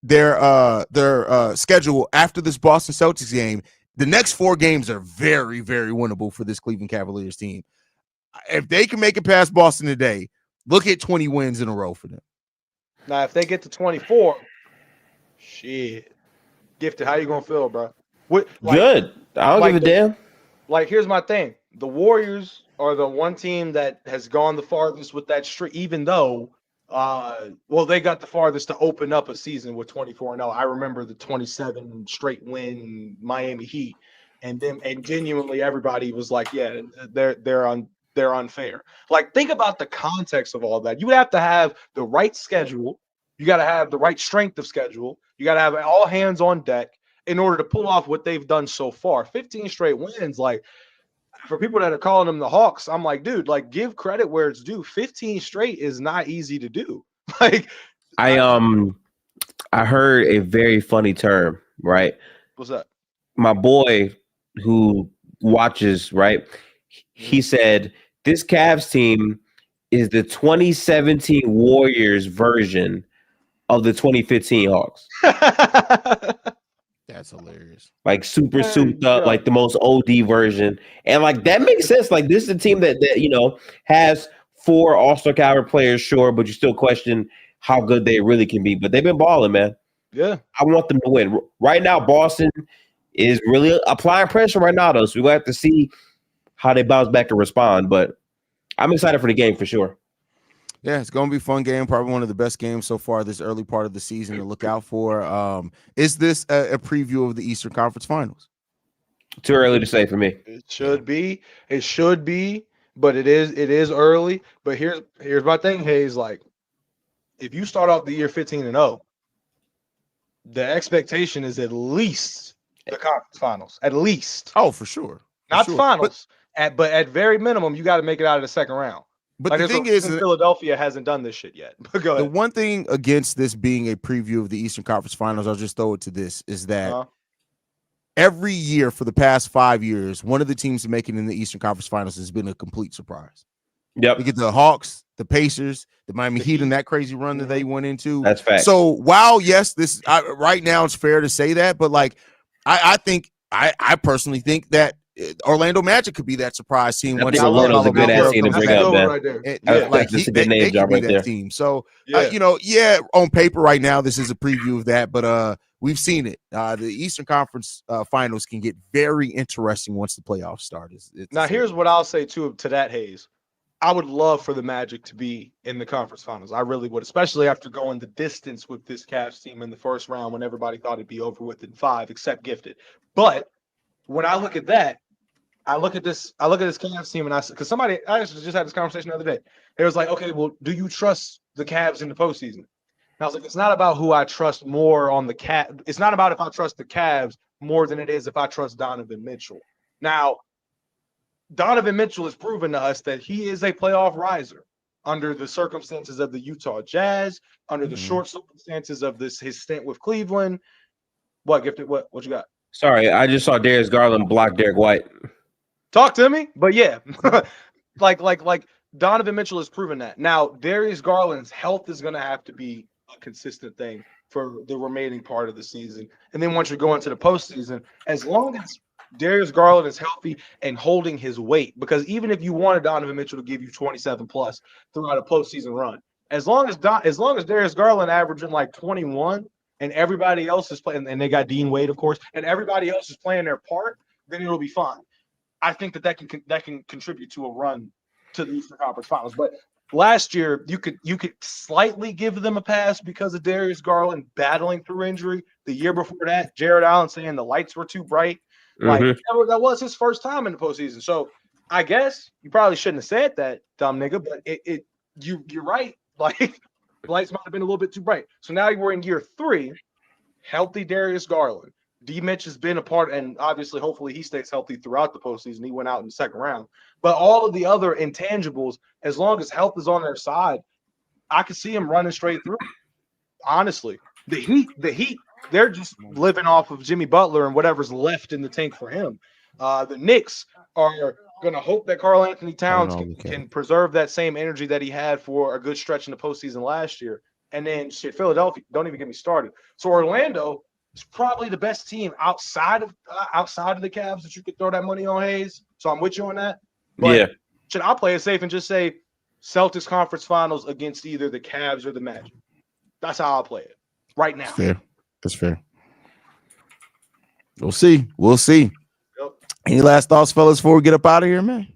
S1: their schedule after this Boston Celtics game, the next 4 games are very, very winnable for this Cleveland Cavaliers team. If they can make it past Boston today, look at 20 wins in a row for them.
S3: Now, if they get to 24, shit. Gifted, how you gonna feel, bro?
S2: Good. I don't give a damn.
S3: Like, here's my thing. The Warriors are the one team that has gone the farthest with that streak, even though, they got the farthest to open up a season with 24-0. I remember the 27 straight win Miami Heat, and genuinely everybody was like, yeah, they're unfair. Like, think about the context of all that. You would have to have the right schedule. You got to have the right strength of schedule. You got to have all hands on deck in order to pull off what they've done so far. 15 straight wins, like for people that are calling them the Hawks, I'm like, dude, like give credit where it's due. 15 straight is not easy to do. Like
S2: I heard a very funny term, right?
S3: What's that?
S2: My boy who watches, right? He said this Cavs team is the 2017 Warriors version of the 2015 Hawks.
S1: That's hilarious.
S2: Like super souped up, like the most OD version. And like that makes sense. Like this is a team that has 4 all-star caliber players, sure, but you still question how good they really can be. But they've been balling, man.
S3: Yeah.
S2: I want them to win. Right now, Boston is really applying pressure right now, though. So we're going to have to see how they bounce back and respond. But I'm excited for the game for sure.
S1: Yeah, it's going to be a fun game. Probably one of the best games so far this early part of the season to look out for. Is this a preview of the Eastern Conference Finals?
S2: Too early to say for me.
S3: It should be. It should be, but it is early. But here's my thing, Hayes. Like, if you start off the year 15-0, the expectation is at least the conference finals. At least.
S1: Oh, for sure.
S3: Not the finals. But at very minimum, you got to make it out of the second round.
S1: But
S3: like
S1: the thing is,
S3: Philadelphia hasn't done this shit yet. But go ahead.
S1: The one thing against this being a preview of the Eastern Conference Finals, I'll just throw it to this, is that every year for the past 5 years, one of the teams to make it in the Eastern Conference Finals has been a complete surprise.
S2: Yep.
S1: We get the Hawks, the Pacers, the Miami Heat in that crazy run that they went into.
S2: That's fact.
S1: So while, yes, right now it's fair to say that, but like I personally think that Orlando Magic could be that surprise team.
S2: Orlando's a good ass team to bring up, man. Like
S1: that's a good name job right there. Team. So on paper right now this is a preview of that, but we've seen it. The Eastern Conference Finals can get very interesting once the playoffs start.
S3: Now here's what I'll say to that, Hayes. I would love for the Magic to be in the conference finals. I really would, especially after going the distance with this Cavs team in the first round when everybody thought it'd be over with in 5, except Gifted. But when I look at that, I look at this Cavs team, and I actually just had this conversation the other day. It was like, okay, well, do you trust the Cavs in the postseason? And I was like, it's not about who I trust more on the Cavs. It's not about if I trust the Cavs more than it is if I trust Donovan Mitchell. Now, Donovan Mitchell has proven to us that he is a playoff riser under the circumstances of the Utah Jazz, under the short circumstances of his stint with Cleveland. What, Gifted? What you got?
S2: Sorry, I just saw Darius Garland block Derek White.
S3: Talk to me, but yeah, like Donovan Mitchell has proven that. Now, Darius Garland's health is going to have to be a consistent thing for the remaining part of the season. And then once you go into the postseason, as long as Darius Garland is healthy and holding his weight, because even if you wanted Donovan Mitchell to give you 27 plus throughout a postseason run, as long as Darius Garland averaging like 21 and everybody else is playing, and they got Dean Wade, of course, and everybody else is playing their part, then it'll be fine. I think that can contribute to a run to the Eastern Conference Finals. But last year, you could slightly give them a pass because of Darius Garland battling through injury. The year before that, Jared Allen saying the lights were too bright. Like that was his first time in the postseason. So I guess you probably shouldn't have said that, dumb nigga. But you're right. Like the lights might have been a little bit too bright. So now we're in year 3, healthy Darius Garland. D. Mitch has been a part, and obviously, hopefully, he stays healthy throughout the postseason. He went out in the second round. But all of the other intangibles, as long as health is on their side, I could see him running straight through. Honestly, the Heat, they're just living off of Jimmy Butler and whatever's left in the tank for him. The Knicks are going to hope that Karl Anthony Towns can preserve that same energy that he had for a good stretch in the postseason last year. And then, Philadelphia, don't even get me started. So Orlando, it's probably the best team outside of the Cavs that you could throw that money on, Hayes. So I'm with you on that. But should I play it safe and just say Celtics conference finals against either the Cavs or the Magic? That's how I'll play it right now.
S1: That's fair. We'll see. Yep. Any last thoughts, fellas, before we get up out of here, man?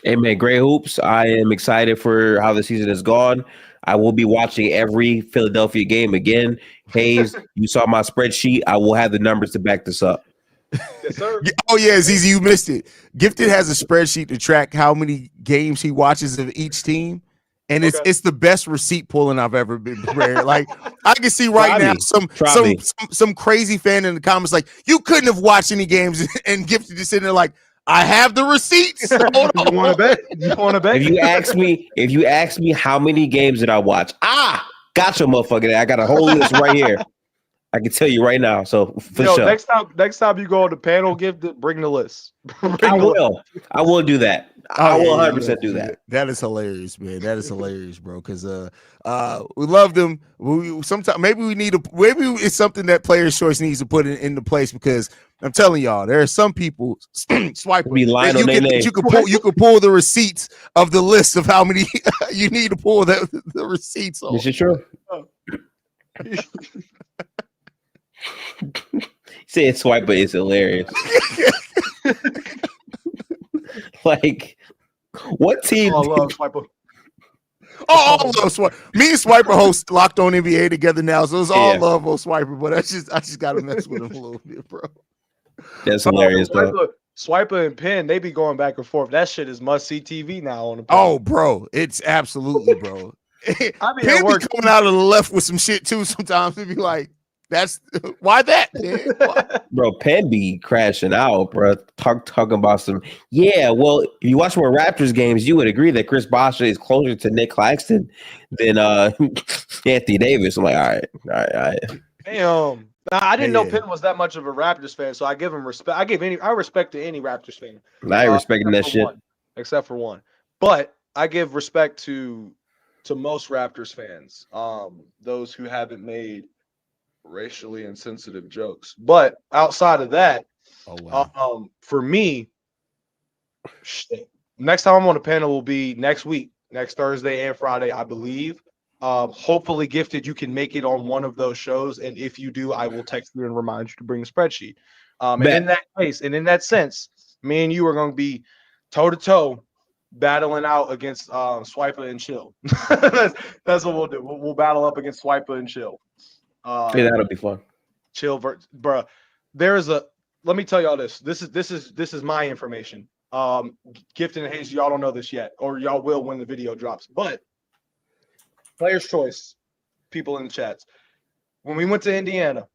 S2: Hey, man, great hoops. I am excited for how the season has gone. I will be watching every Philadelphia game again. Hayes, you saw my spreadsheet. I will have the numbers to back this up.
S3: Yes, sir.
S1: Oh, yeah, Zizi, you missed it. Gifted has a spreadsheet to track how many games he watches of each team. And it's the best receipt pulling I've ever been prepared. Like I can see right now some crazy fan in the comments like, you couldn't have watched any games, and Gifted just sitting there like, I have the receipts.
S3: You want to bet? You want to bet?
S2: If you ask me how many games did I watch? Gotcha, motherfucker. I got a whole list right here. I can tell you right now. So for sure.
S3: Next time you go on the panel, bring the list.
S2: I will do that. I will 100% do that.
S1: That is hilarious, man. That is hilarious, bro. Because we love them. Sometimes maybe it's something that Players' Choice needs to put into place, because I'm telling y'all, there are some people swiping. You can pull the receipts of the list of how many you need to pull the receipts on.
S2: This is true. Saying Swiper is hilarious. Like, what team?
S3: I love Swiper.
S1: I love Swiper. Me and Swiper host Locked On NBA together now, so it's all love on Swiper. But I just gotta mess with him a little bit, bro.
S2: That's hilarious, bro.
S3: Swiper and Penn, they be going back and forth. That shit is must see TV now on the.
S1: Oh, bro, it's absolutely, bro. Penn be coming out of the left with some shit too. Sometimes it'd be like, that's why that, Why?
S2: Bro. Penn be crashing out, bro. Talking about some. Yeah, well, if you watch more Raptors games, you would agree that Chris Bosh is closer to Nick Claxton than Anthony Davis. I'm like, all right.
S3: Damn. I didn't know Penn was that much of a Raptors fan, so I give him respect. I respect to any Raptors fan.
S2: I ain't respecting that shit,
S3: except for one. But I give respect to most Raptors fans, those who haven't made racially insensitive jokes. But outside of that, for me, next time I'm on the panel will be next week, next Thursday and Friday, I believe. Hopefully, Gifted, you can make it on one of those shows, and if you do, I will text you and remind you to bring a spreadsheet. And in that case, and in that sense, me and you are going to be toe to toe battling out against Swiper and Chill. That's what we'll do. We'll battle up against Swiper and Chill.
S2: That'll be fun.
S3: Chill, bro. Let me tell y'all this. This is my information. Gifted and Hayes, y'all don't know this yet, or y'all will when the video drops. But Players' Choice, people in the chats. When we went to Indiana,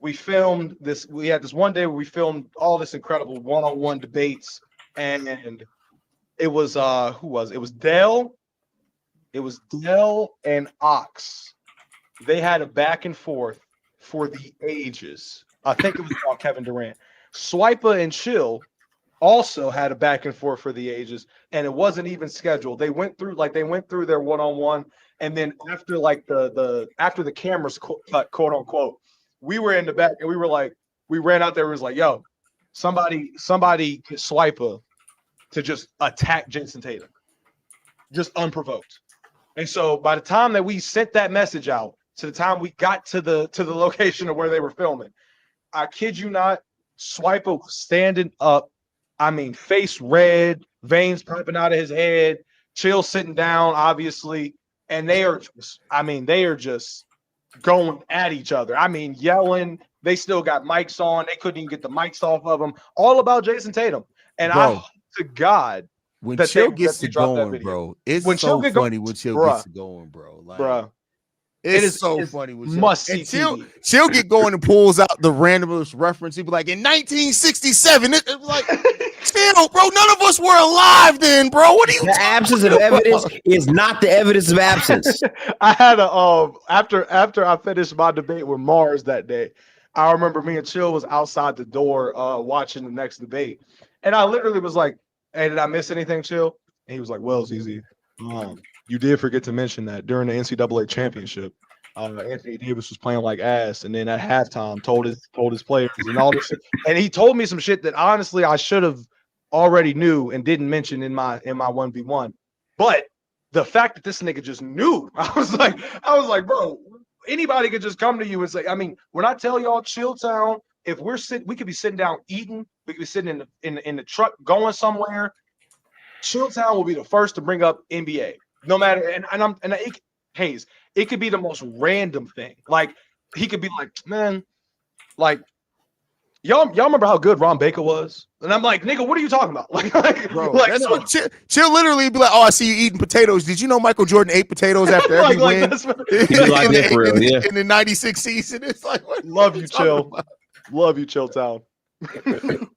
S3: we filmed this. We had this one day where we filmed all this incredible one-on-one debates, and it was who was it? It was Dell. It was Dell and Ox. They had a back and forth for the ages. I think it was about Kevin Durant. Swiper and Chill also had a back and forth for the ages, and it wasn't even scheduled. They went through their one-on-one, and then after after the cameras cut, quote unquote, we were in the back and we ran out there and was like, yo, somebody get Swiper to just attack Jason Tatum, just unprovoked. And so by the time that we sent that message out, to the time we got to the location of where they were filming, I kid you not, Swiper was standing up. I mean, face red, veins popping out of his head, Chill sitting down, obviously, and they are just going at each other. I mean, yelling. They still got mics on. They couldn't even get the mics off of them. All about Jason Tatum. And I hope to God
S1: when Chill gets to going, bro, it's so funny when Chill gets to going, bro. Like, bro. It's so funny.
S3: Must see
S1: Chill get going and pulls out the randomest reference. He'd be like, in 1967, it was like, Chill, bro. None of us were alive then, bro. What are you?
S2: The absence of evidence is not the evidence of absence.
S3: I had after I finished my debate with Mars that day, I remember me and Chill was outside the door watching the next debate, and I literally was like, "Hey, did I miss anything, Chill?" And he was like, "Well, ZZ, you did forget to mention that during the NCAA championship, Anthony Davis was playing like ass, and then at halftime told his players and all this shit. And he told me some shit that honestly I should have already knew and didn't mention in my 1v1. But the fact that this nigga just knew, I was like, bro, anybody could just come to you and say, I mean, when I tell y'all Chilltown, if we could be sitting down eating, we could be sitting in the truck going somewhere. Chilltown will be the first to bring up NBA. No matter, Hayes, it could be the most random thing. Like, he could be like, man, like, Y'all remember how good Ron Baker was? And I'm like, nigga, what are you talking about?
S1: Bro, chill literally be like, oh, I see you eating potatoes. Did you know Michael Jordan ate potatoes after every win?
S2: He be locked in for real,
S1: in the 96 season? It's like, what
S3: love you, Chill. Love you, Chill Town.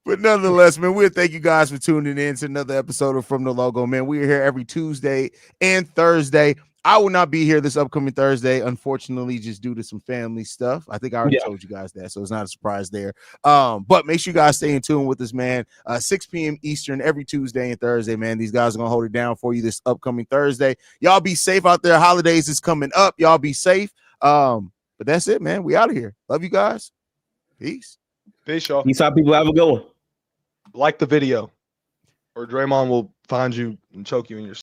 S1: But nonetheless, man, we thank you guys for tuning in to another episode of From the Logo, man. We are here every Tuesday and Thursday. I will not be here this upcoming Thursday, unfortunately, just due to some family stuff. I think I already told you guys that, so it's not a surprise there. But make sure you guys stay in tune with us, man. 6 p.m. Eastern every Tuesday and Thursday, man. These guys are gonna hold it down for you this upcoming Thursday. Y'all be safe out there. Holidays is coming up. Y'all be safe. But that's it, man. We out of here. Love you guys. Peace.
S3: Peace, y'all.
S2: Peace out, people. Have a good one.
S3: Like the video, or Draymond will find you and choke you in your